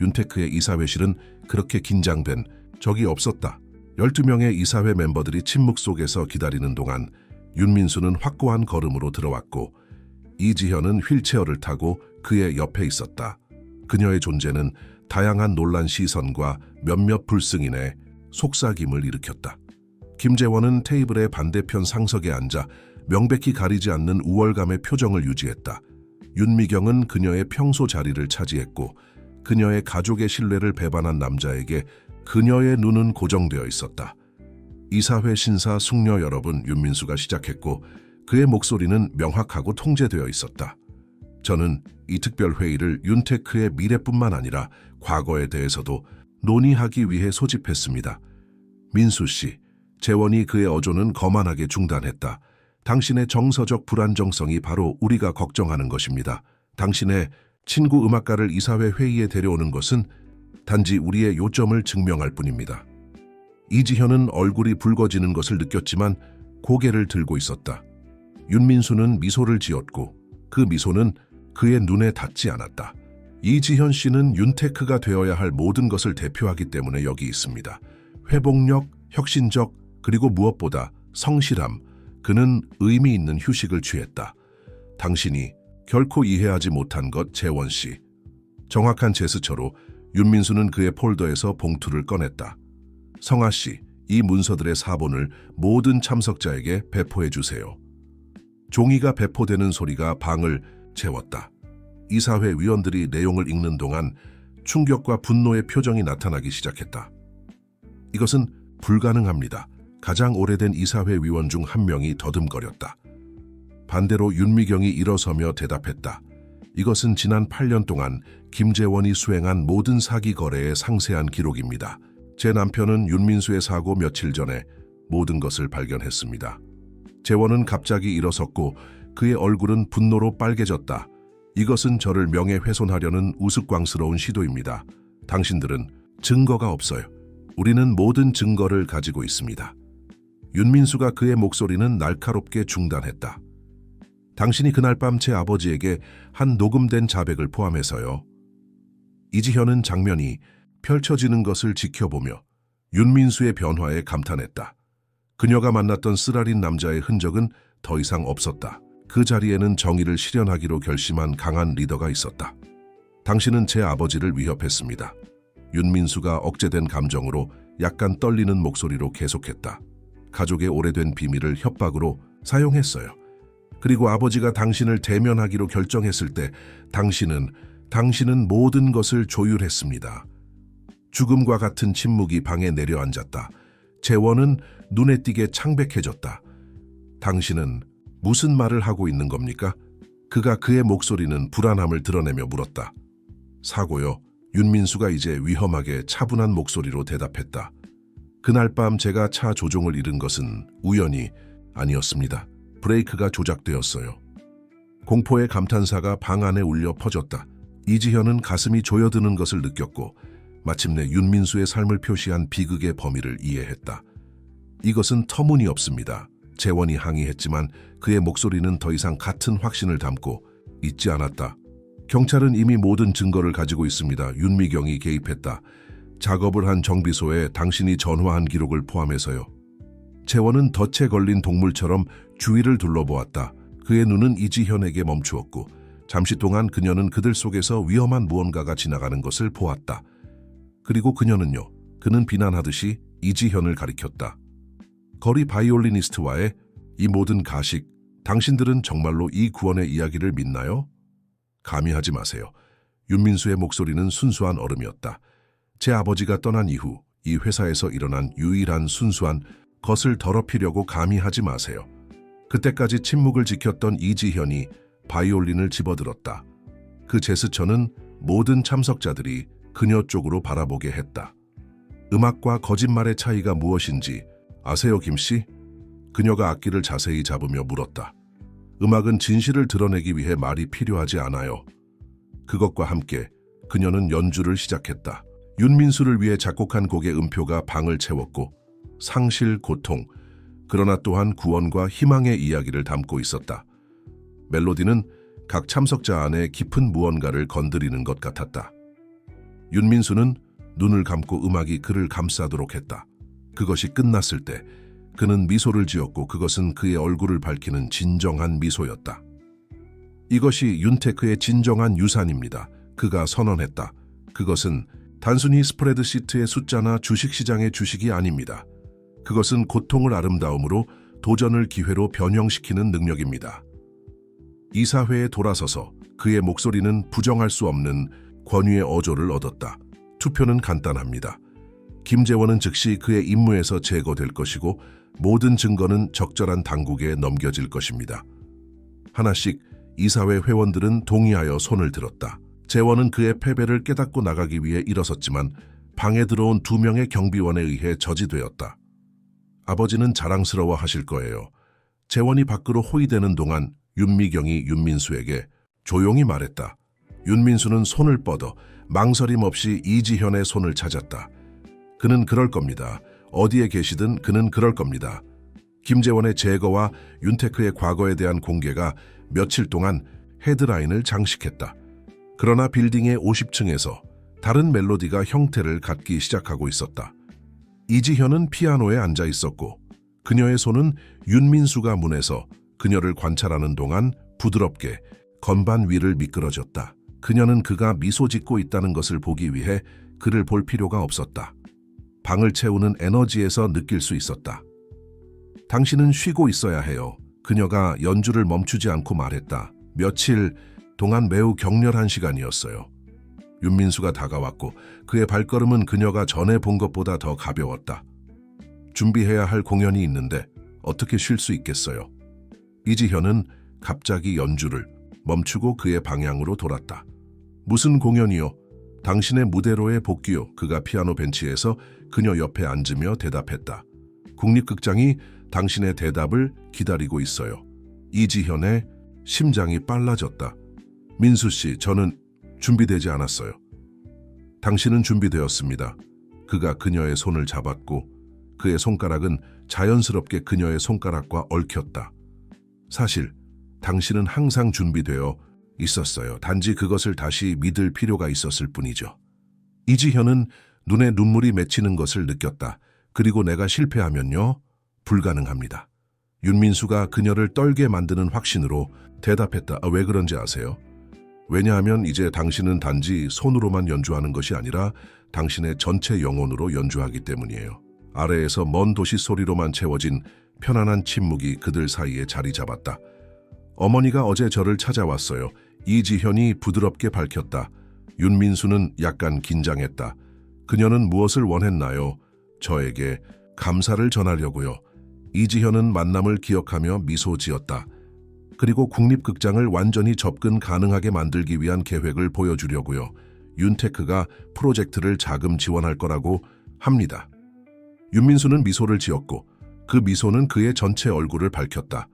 윤테크의 이사회실은 그렇게 긴장된 적이 없었다. 12명의 이사회 멤버들이 침묵 속에서 기다리는 동안 윤민수는 확고한 걸음으로 들어왔고 이지현은 휠체어를 타고 그의 옆에 있었다. 그녀의 존재는 다양한 논란 시선과 몇몇 불승인의 속삭임을 일으켰다. 김재원은 테이블의 반대편 상석에 앉아 명백히 가리지 않는 우월감의 표정을 유지했다. 윤미경은 그녀의 평소 자리를 차지했고 그녀의 가족의 신뢰를 배반한 남자에게 그녀의 눈은 고정되어 있었다. 이사회 신사 숙녀 여러분, 윤민수가 시작했고 그의 목소리는 명확하고 통제되어 있었다. 저는 이 특별회의를 윤테크의 미래뿐만 아니라 과거에 대해서도 논의하기 위해 소집했습니다. 민수 씨, 재원이 그의 어조는 거만하게 중단했다. 당신의 정서적 불안정성이 바로 우리가 걱정하는 것입니다. 당신의 친구 음악가를 이사회 회의에 데려오는 것은 단지 우리의 요점을 증명할 뿐입니다. 이지현은 얼굴이 붉어지는 것을 느꼈지만 고개를 들고 있었다. 윤민수는 미소를 지었고 그 미소는 그의 눈에 닿지 않았다. 이지현 씨는 윤테크가 되어야 할 모든 것을 대표하기 때문에 여기 있습니다. 회복력, 혁신적, 그리고 무엇보다 성실함. 그는 의미 있는 휴식을 취했다. 당신이 결코 이해하지 못한 것, 재원 씨. 정확한 제스처로 윤민수는 그의 폴더에서 봉투를 꺼냈다. 성아 씨, 이 문서들의 사본을 모든 참석자에게 배포해 주세요. 종이가 배포되는 소리가 방을 채웠다. 이사회 위원들이 내용을 읽는 동안 충격과 분노의 표정이 나타나기 시작했다. 이것은 불가능합니다. 가장 오래된 이사회 위원 중 한 명이 더듬거렸다. 반대로 윤미경이 일어서며 대답했다. 이것은 지난 8년 동안 김재원이 수행한 모든 사기 거래의 상세한 기록입니다. 제 남편은 윤민수의 사고 며칠 전에 모든 것을 발견했습니다. 재원은 갑자기 일어섰고 그의 얼굴은 분노로 빨개졌다. 이것은 저를 명예훼손하려는 우스꽝스러운 시도입니다. 당신들은 증거가 없어요. 우리는 모든 증거를 가지고 있습니다. 윤민수가 그의 목소리는 날카롭게 중단했다. 당신이 그날 밤 제 아버지에게 한 녹음된 자백을 포함해서요. 이지현은 장면이 펼쳐지는 것을 지켜보며 윤민수의 변화에 감탄했다. 그녀가 만났던 쓰라린 남자의 흔적은 더 이상 없었다. 그 자리에는 정의를 실현하기로 결심한 강한 리더가 있었다. 당신은 제 아버지를 위협했습니다. 윤민수가 억제된 감정으로 약간 떨리는 목소리로 계속했다. 가족의 오래된 비밀을 협박으로 사용했어요. 그리고 아버지가 당신을 대면하기로 결정했을 때 당신은 모든 것을 조율했습니다. 죽음과 같은 침묵이 방에 내려앉았다. 재원은 눈에 띄게 창백해졌다. 당신은 무슨 말을 하고 있는 겁니까? 그가 그의 목소리는 불안함을 드러내며 물었다. 사고요. 윤민수가 이제 위험하게 차분한 목소리로 대답했다. 그날 밤 제가 차 조종을 잃은 것은 우연이 아니었습니다. 브레이크가 조작되었어요. 공포의 감탄사가 방 안에 울려 퍼졌다. 이지현은 가슴이 조여드는 것을 느꼈고 마침내 윤민수의 삶을 표시한 비극의 범위를 이해했다. 이것은 터무니없습니다. 재원이 항의했지만 그의 목소리는 더 이상 같은 확신을 담고 있지 않았다. 경찰은 이미 모든 증거를 가지고 있습니다. 윤미경이 개입했다. 작업을 한 정비소에 당신이 전화한 기록을 포함해서요. 재원은 덫에 걸린 동물처럼 주위를 둘러보았다. 그의 눈은 이지현에게 멈추었고 잠시 동안 그녀는 그들 속에서 위험한 무언가가 지나가는 것을 보았다. 그리고 그는 비난하듯이 이지현을 가리켰다. 거리 바이올리니스트와의 이 모든 가식, 당신들은 정말로 이 구원의 이야기를 믿나요? 감히 하지 마세요. 윤민수의 목소리는 순수한 얼음이었다. 제 아버지가 떠난 이후 이 회사에서 일어난 유일한 순수한 것을 더럽히려고 감히 하지 마세요. 그때까지 침묵을 지켰던 이지현이 바이올린을 집어들었다. 그 제스처는 모든 참석자들이 그녀 쪽으로 바라보게 했다. 음악과 거짓말의 차이가 무엇인지 아세요, 김씨? 그녀가 악기를 자세히 잡으며 물었다. 음악은 진실을 드러내기 위해 말이 필요하지 않아요. 그것과 함께 그녀는 연주를 시작했다. 윤민수를 위해 작곡한 곡의 음표가 방을 채웠고 상실, 고통, 그러나 또한 구원과 희망의 이야기를 담고 있었다. 멜로디는 각 참석자 안에 깊은 무언가를 건드리는 것 같았다. 윤민수는 눈을 감고 음악이 그를 감싸도록 했다. 그것이 끝났을 때 그는 미소를 지었고 그것은 그의 얼굴을 밝히는 진정한 미소였다. 이것이 윤테크의 진정한 유산입니다. 그가 선언했다. 그것은 단순히 스프레드시트의 숫자나 주식시장의 주식이 아닙니다. 그것은 고통을 아름다움으로, 도전을 기회로 변형시키는 능력입니다. 이사회에 돌아서서 그의 목소리는 부정할 수 없는 권위의 어조를 얻었다. 투표는 간단합니다. 김재원은 즉시 그의 임무에서 제거될 것이고 모든 증거는 적절한 당국에 넘겨질 것입니다. 하나씩 이사회 회원들은 동의하여 손을 들었다. 재원은 그의 패배를 깨닫고 나가기 위해 일어섰지만 방에 들어온 2명의 경비원에 의해 저지되었다. 아버지는 자랑스러워 하실 거예요. 재원이 밖으로 호위되는 동안 윤미경이 윤민수에게 조용히 말했다. 윤민수는 손을 뻗어 망설임 없이 이지현의 손을 찾았다. 그는 그럴 겁니다. 어디에 계시든 그는 그럴 겁니다. 김재원의 제거와 윤테크의 과거에 대한 공개가 며칠 동안 헤드라인을 장식했다. 그러나 빌딩의 50층에서 다른 멜로디가 형태를 갖기 시작하고 있었다. 이지현은 피아노에 앉아 있었고 그녀의 손은 윤민수가 문에서 그녀를 관찰하는 동안 부드럽게 건반 위를 미끄러졌다. 그녀는 그가 미소 짓고 있다는 것을 보기 위해 그를 볼 필요가 없었다. 방을 채우는 에너지에서 느낄 수 있었다. 당신은 쉬고 있어야 해요. 그녀가 연주를 멈추지 않고 말했다. 며칠 동안 매우 격렬한 시간이었어요. 윤민수가 다가왔고 그의 발걸음은 그녀가 전에 본 것보다 더 가벼웠다. 준비해야 할 공연이 있는데 어떻게 쉴 수 있겠어요? 이지현은 갑자기 연주를 멈추고 그의 방향으로 돌았다. 무슨 공연이요? 당신의 무대로의 복귀요. 그가 피아노 벤치에서 그녀 옆에 앉으며 대답했다. 국립극장이 당신의 대답을 기다리고 있어요. 이지현의 심장이 빨라졌다. 민수 씨, 저는 준비되지 않았어요. 당신은 준비되었습니다. 그가 그녀의 손을 잡았고 그의 손가락은 자연스럽게 그녀의 손가락과 얽혔다. 사실 당신은 항상 준비되어 있었어요. 단지 그것을 다시 믿을 필요가 있었을 뿐이죠. 이지현은 눈에 눈물이 맺히는 것을 느꼈다. 그리고 내가 실패하면요? 불가능합니다. 윤민수가 그녀를 떨게 만드는 확신으로 대답했다. 왜 그런지 아세요? 왜냐하면 이제 당신은 단지 손으로만 연주하는 것이 아니라 당신의 전체 영혼으로 연주하기 때문이에요. 아래에서 먼 도시 소리로만 채워진 편안한 침묵이 그들 사이에 자리 잡았다. 어머니가 어제 저를 찾아왔어요. 이지현이 부드럽게 밝혔다. 윤민수는 약간 긴장했다. 그녀는 무엇을 원했나요? 저에게 감사를 전하려고요. 이지현은 만남을 기억하며 미소 지었다. 그리고 국립극장을 완전히 접근 가능하게 만들기 위한 계획을 보여주려고요. 윤테크가 프로젝트를 자금 지원할 거라고 합니다. 윤민수는 미소를 지었고 그 미소는 그의 전체 얼굴을 밝혔다.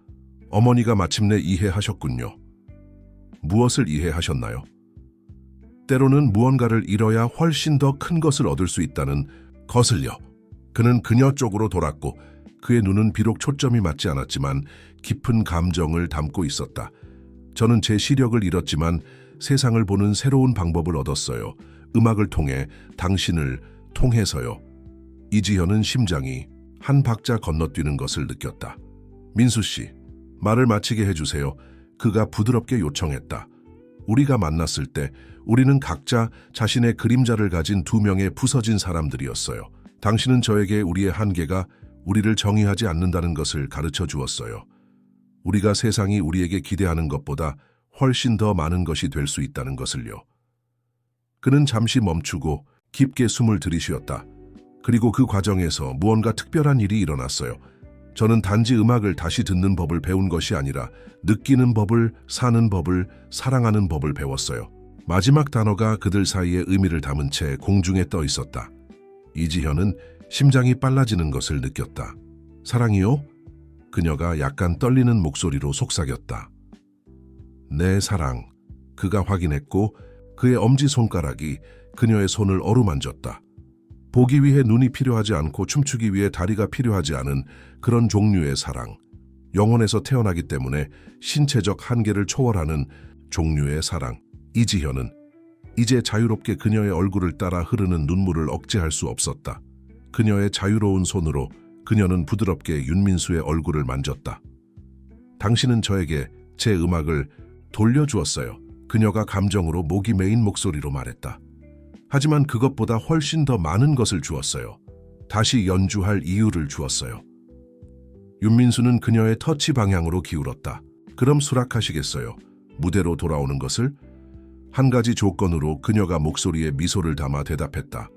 어머니가 마침내 이해하셨군요. 무엇을 이해하셨나요? 때로는 무언가를 잃어야 훨씬 더 큰 것을 얻을 수 있다는 것을요. 그는 그녀 쪽으로 돌았고 그의 눈은 비록 초점이 맞지 않았지만 깊은 감정을 담고 있었다. 저는 제 시력을 잃었지만 세상을 보는 새로운 방법을 얻었어요. 음악을 통해, 당신을 통해서요. 이지현은 심장이 한 박자 건너뛰는 것을 느꼈다. 민수 씨, 말을 마치게 해주세요. 그가 부드럽게 요청했다. 우리가 만났을 때 우리는 각자 자신의 그림자를 가진 두 명의 부서진 사람들이었어요. 당신은 저에게 우리의 한계가 우리를 정의하지 않는다는 것을 가르쳐 주었어요. 우리가 세상이 우리에게 기대하는 것보다 훨씬 더 많은 것이 될 수 있다는 것을요. 그는 잠시 멈추고 깊게 숨을 들이쉬었다. 그리고 그 과정에서 무언가 특별한 일이 일어났어요. 저는 단지 음악을 다시 듣는 법을 배운 것이 아니라 느끼는 법을, 사는 법을, 사랑하는 법을 배웠어요. 마지막 단어가 그들 사이에 의미를 담은 채 공중에 떠 있었다. 이지현은 심장이 빨라지는 것을 느꼈다. 사랑이요? 그녀가 약간 떨리는 목소리로 속삭였다. 내 사랑. 그가 확인했고 그의 엄지손가락이 그녀의 손을 어루만졌다. 보기 위해 눈이 필요하지 않고 춤추기 위해 다리가 필요하지 않은 그런 종류의 사랑. 영혼에서 태어나기 때문에 신체적 한계를 초월하는 종류의 사랑. 이지현은 이제 자유롭게 그녀의 얼굴을 따라 흐르는 눈물을 억제할 수 없었다. 그녀의 자유로운 손으로 그녀는 부드럽게 윤민수의 얼굴을 만졌다. 당신은 저에게 제 음악을 돌려주었어요. 그녀가 감정으로 목이 메인 목소리로 말했다. 하지만 그것보다 훨씬 더 많은 것을 주었어요. 다시 연주할 이유를 주었어요. 윤민수는 그녀의 터치 방향으로 기울었다. 그럼 수락하시겠어요? 무대로 돌아오는 것을? 한 가지 조건으로 그녀가 목소리에 미소를 담아 대답했다.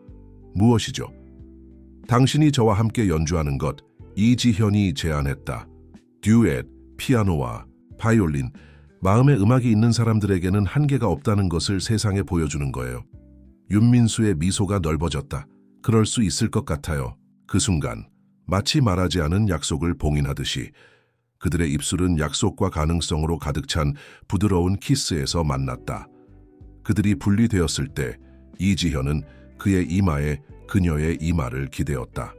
무엇이죠? 당신이 저와 함께 연주하는 것. 이지현이 제안했다. 듀엣, 피아노와 바이올린. 마음에 음악이 있는 사람들에게는 한계가 없다는 것을 세상에 보여주는 거예요. 윤민수의 미소가 넓어졌다. 그럴 수 있을 것 같아요. 그 순간 마치 말하지 않은 약속을 봉인하듯이 그들의 입술은 약속과 가능성으로 가득 찬 부드러운 키스에서 만났다. 그들이 분리되었을 때 이지현은 그의 이마에 그녀의 이마를 기대었다.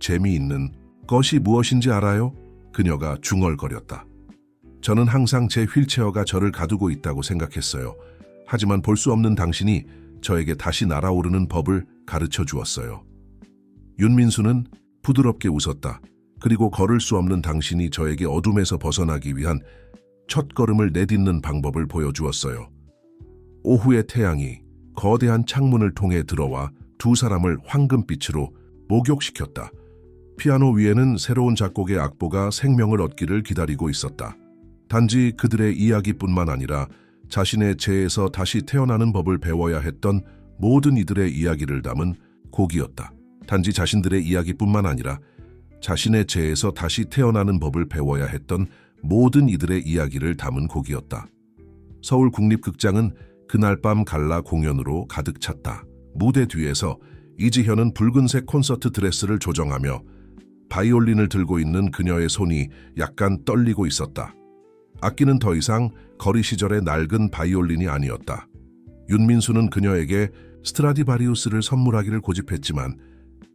재미있는 것이 무엇인지 알아요? 그녀가 중얼거렸다. 저는 항상 제 휠체어가 저를 가두고 있다고 생각했어요. 하지만 볼 수 없는 당신이 저에게 다시 날아오르는 법을 가르쳐 주었어요. 윤민수는 부드럽게 웃었다. 그리고 걸을 수 없는 당신이 저에게 어둠에서 벗어나기 위한 첫걸음을 내딛는 방법을 보여주었어요. 오후의 태양이 거대한 창문을 통해 들어와 두 사람을 황금빛으로 목욕시켰다. 피아노 위에는 새로운 작곡의 악보가 생명을 얻기를 기다리고 있었다. 단지 그들의 이야기뿐만 아니라 자신의 죄에서 다시 태어나는 법을 배워야 했던 모든 이들의 이야기를 담은 곡이었다. 단지 자신들의 이야기뿐만 아니라 자신의 죄에서 다시 태어나는 법을 배워야 했던 모든 이들의 이야기를 담은 곡이었다. 서울국립극장은 그날 밤 갈라 공연으로 가득 찼다. 무대 뒤에서 이지현은 붉은색 콘서트 드레스를 조정하며 바이올린을 들고 있는 그녀의 손이 약간 떨리고 있었다. 악기는 더 이상 거리 시절의 낡은 바이올린이 아니었다. 윤민수는 그녀에게 스트라디바리우스를 선물하기를 고집했지만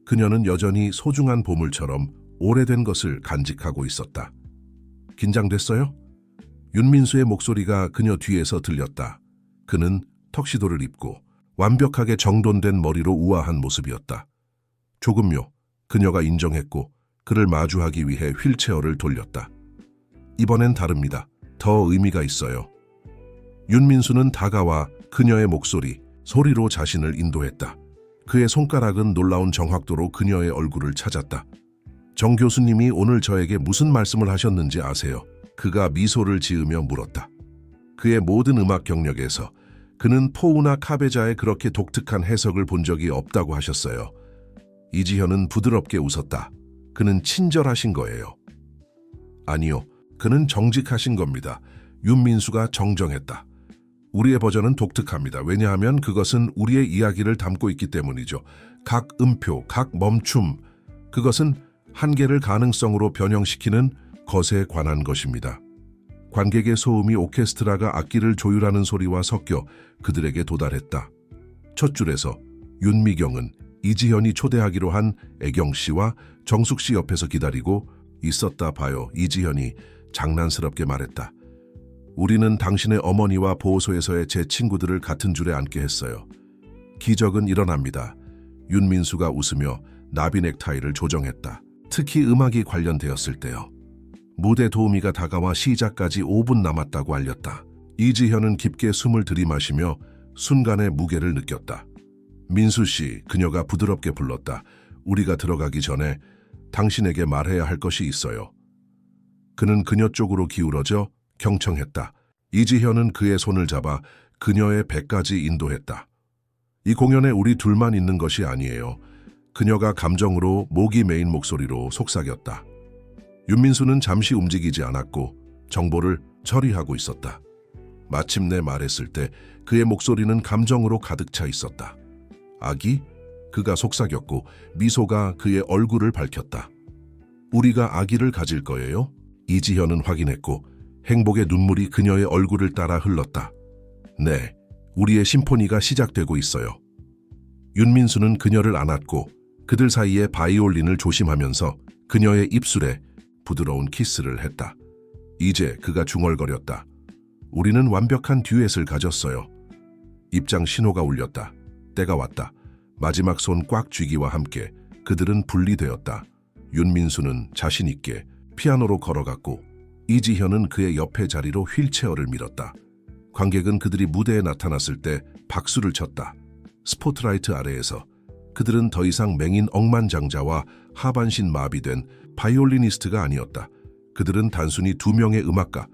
그녀는 여전히 소중한 보물처럼 오래된 것을 간직하고 있었다. 긴장됐어요? 윤민수의 목소리가 그녀 뒤에서 들렸다. 그는 턱시도를 입고 완벽하게 정돈된 머리로 우아한 모습이었다. 조금요. 그녀가 인정했고 그를 마주하기 위해 휠체어를 돌렸다. 이번엔 다릅니다. 더 의미가 있어요. 윤민수는 다가와 그녀의 목소리, 소리로 자신을 인도했다. 그의 손가락은 놀라운 정확도로 그녀의 얼굴을 찾았다. 정 교수님이 오늘 저에게 무슨 말씀을 하셨는지 아세요? 그가 미소를 지으며 물었다. 그의 모든 음악 경력에서 그는 포우나 카베자의 그렇게 독특한 해석을 본 적이 없다고 하셨어요. 이지현은 부드럽게 웃었다. 그는 친절하신 거예요. 아니요, 그는 정직하신 겁니다. 윤민수가 정정했다. 우리의 버전은 독특합니다. 왜냐하면 그것은 우리의 이야기를 담고 있기 때문이죠. 각 음표, 각 멈춤, 그것은 한계를 가능성으로 변형시키는 것에 관한 것입니다. 관객의 소음이 오케스트라가 악기를 조율하는 소리와 섞여 그들에게 도달했다. 첫 줄에서 윤미경은 이지현이 초대하기로 한 애경 씨와 정숙 씨 옆에서 기다리고 있었다 봐요. 이지현이 장난스럽게 말했다. 우리는 당신의 어머니와 보호소에서의 제 친구들을 같은 줄에 앉게 했어요. 기적은 일어납니다. 윤민수가 웃으며 나비 넥타이를 조정했다. 특히 음악이 관련되었을 때요. 무대 도우미가 다가와 시작까지 5분 남았다고 알렸다. 이지현은 깊게 숨을 들이마시며 순간의 무게를 느꼈다. 민수 씨, 그녀가 부드럽게 불렀다. 우리가 들어가기 전에 당신에게 말해야 할 것이 있어요. 그는 그녀 쪽으로 기울어져 경청했다. 이지현은 그의 손을 잡아 그녀의 배까지 인도했다. 이 공연에 우리 둘만 있는 것이 아니에요. 그녀가 감정으로 목이 메인 목소리로 속삭였다. 윤민수는 잠시 움직이지 않았고 정보를 처리하고 있었다. 마침내 말했을 때 그의 목소리는 감정으로 가득 차 있었다. 아기? 그가 속삭였고 미소가 그의 얼굴을 밝혔다. 우리가 아기를 가질 거예요? 이지현은 확인했고 행복의 눈물이 그녀의 얼굴을 따라 흘렀다. 네, 우리의 심포니가 시작되고 있어요. 윤민수는 그녀를 안았고 그들 사이에 바이올린을 조심하면서 그녀의 입술에 부드러운 키스를 했다. 이제 그가 중얼거렸다. 우리는 완벽한 듀엣을 가졌어요. 입장 신호가 울렸다. 때가 왔다. 마지막 손 꽉 쥐기와 함께 그들은 분리되었다. 윤민수는 자신 있게 피아노로 걸어갔고 이지현은 그의 옆에 자리로 휠체어를 밀었다. 관객은 그들이 무대에 나타났을 때 박수를 쳤다. 스포트라이트 아래에서 그들은 더 이상 맹인 억만장자와 하반신 마비된 바이올리니스트가 아니었다. 그들은 단순히 두 명의 음악가,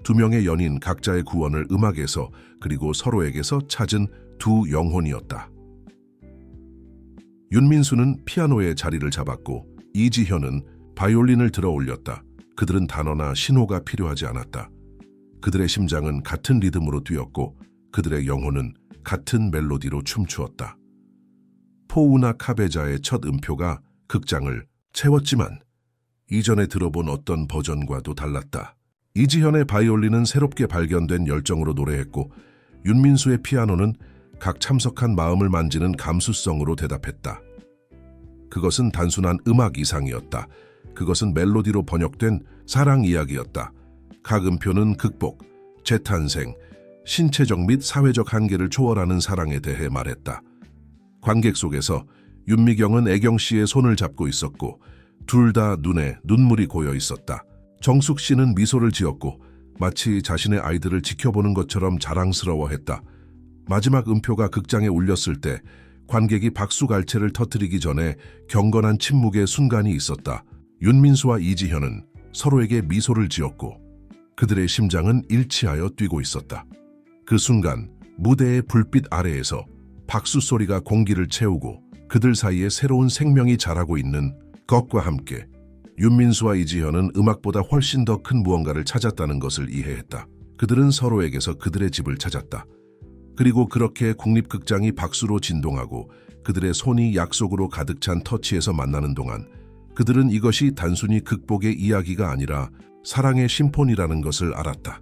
두 명의 연인 각자의 구원을 음악에서 그리고 서로에게서 찾은 두 영혼이었다. 윤민수는 피아노의 자리를 잡았고 이지현은 바이올린을 들어 올렸다. 그들은 단어나 신호가 필요하지 않았다. 그들의 심장은 같은 리듬으로 뛰었고 그들의 영혼은 같은 멜로디로 춤추었다. 포우나 카베자의 첫 음표가 극장을 채웠지만 이전에 들어본 어떤 버전과도 달랐다. 이지현의 바이올린은 새롭게 발견된 열정으로 노래했고 윤민수의 피아노는 각 참석한 마음을 만지는 감수성으로 대답했다. 그것은 단순한 음악 이상이었다. 그것은 멜로디로 번역된 사랑 이야기였다. 각 음표는 극복, 재탄생, 신체적 및 사회적 한계를 초월하는 사랑에 대해 말했다. 관객 속에서 윤미경은 애경 씨의 손을 잡고 있었고 둘 다 눈에 눈물이 고여 있었다. 정숙 씨는 미소를 지었고 마치 자신의 아이들을 지켜보는 것처럼 자랑스러워했다. 마지막 음표가 극장에 울렸을 때 관객이 박수갈채를 터뜨리기 전에 경건한 침묵의 순간이 있었다. 윤민수와 이지현은 서로에게 미소를 지었고 그들의 심장은 일치하여 뛰고 있었다. 그 순간 무대의 불빛 아래에서 박수 소리가 공기를 채우고 그들 사이에 새로운 생명이 자라고 있는 것과 함께 윤민수와 이지현은 음악보다 훨씬 더 큰 무언가를 찾았다는 것을 이해했다. 그들은 서로에게서 그들의 집을 찾았다. 그리고 그렇게 국립극장이 박수로 진동하고 그들의 손이 약속으로 가득 찬 터치에서 만나는 동안 그들은 이것이 단순히 극복의 이야기가 아니라 사랑의 심포니라는 것을 알았다.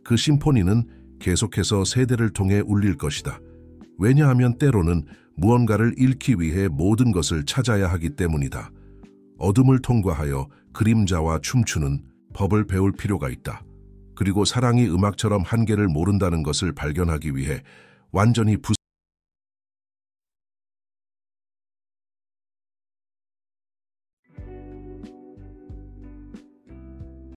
그 심포니는 계속해서 세대를 통해 울릴 것이다. 왜냐하면 때로는 무언가를 잃기 위해 모든 것을 찾아야 하기 때문이다. 어둠을 통과하여 그림자와 춤추는 법을 배울 필요가 있다. 그리고 사랑이 음악처럼 한계를 모른다는 것을 발견하기 위해 완전히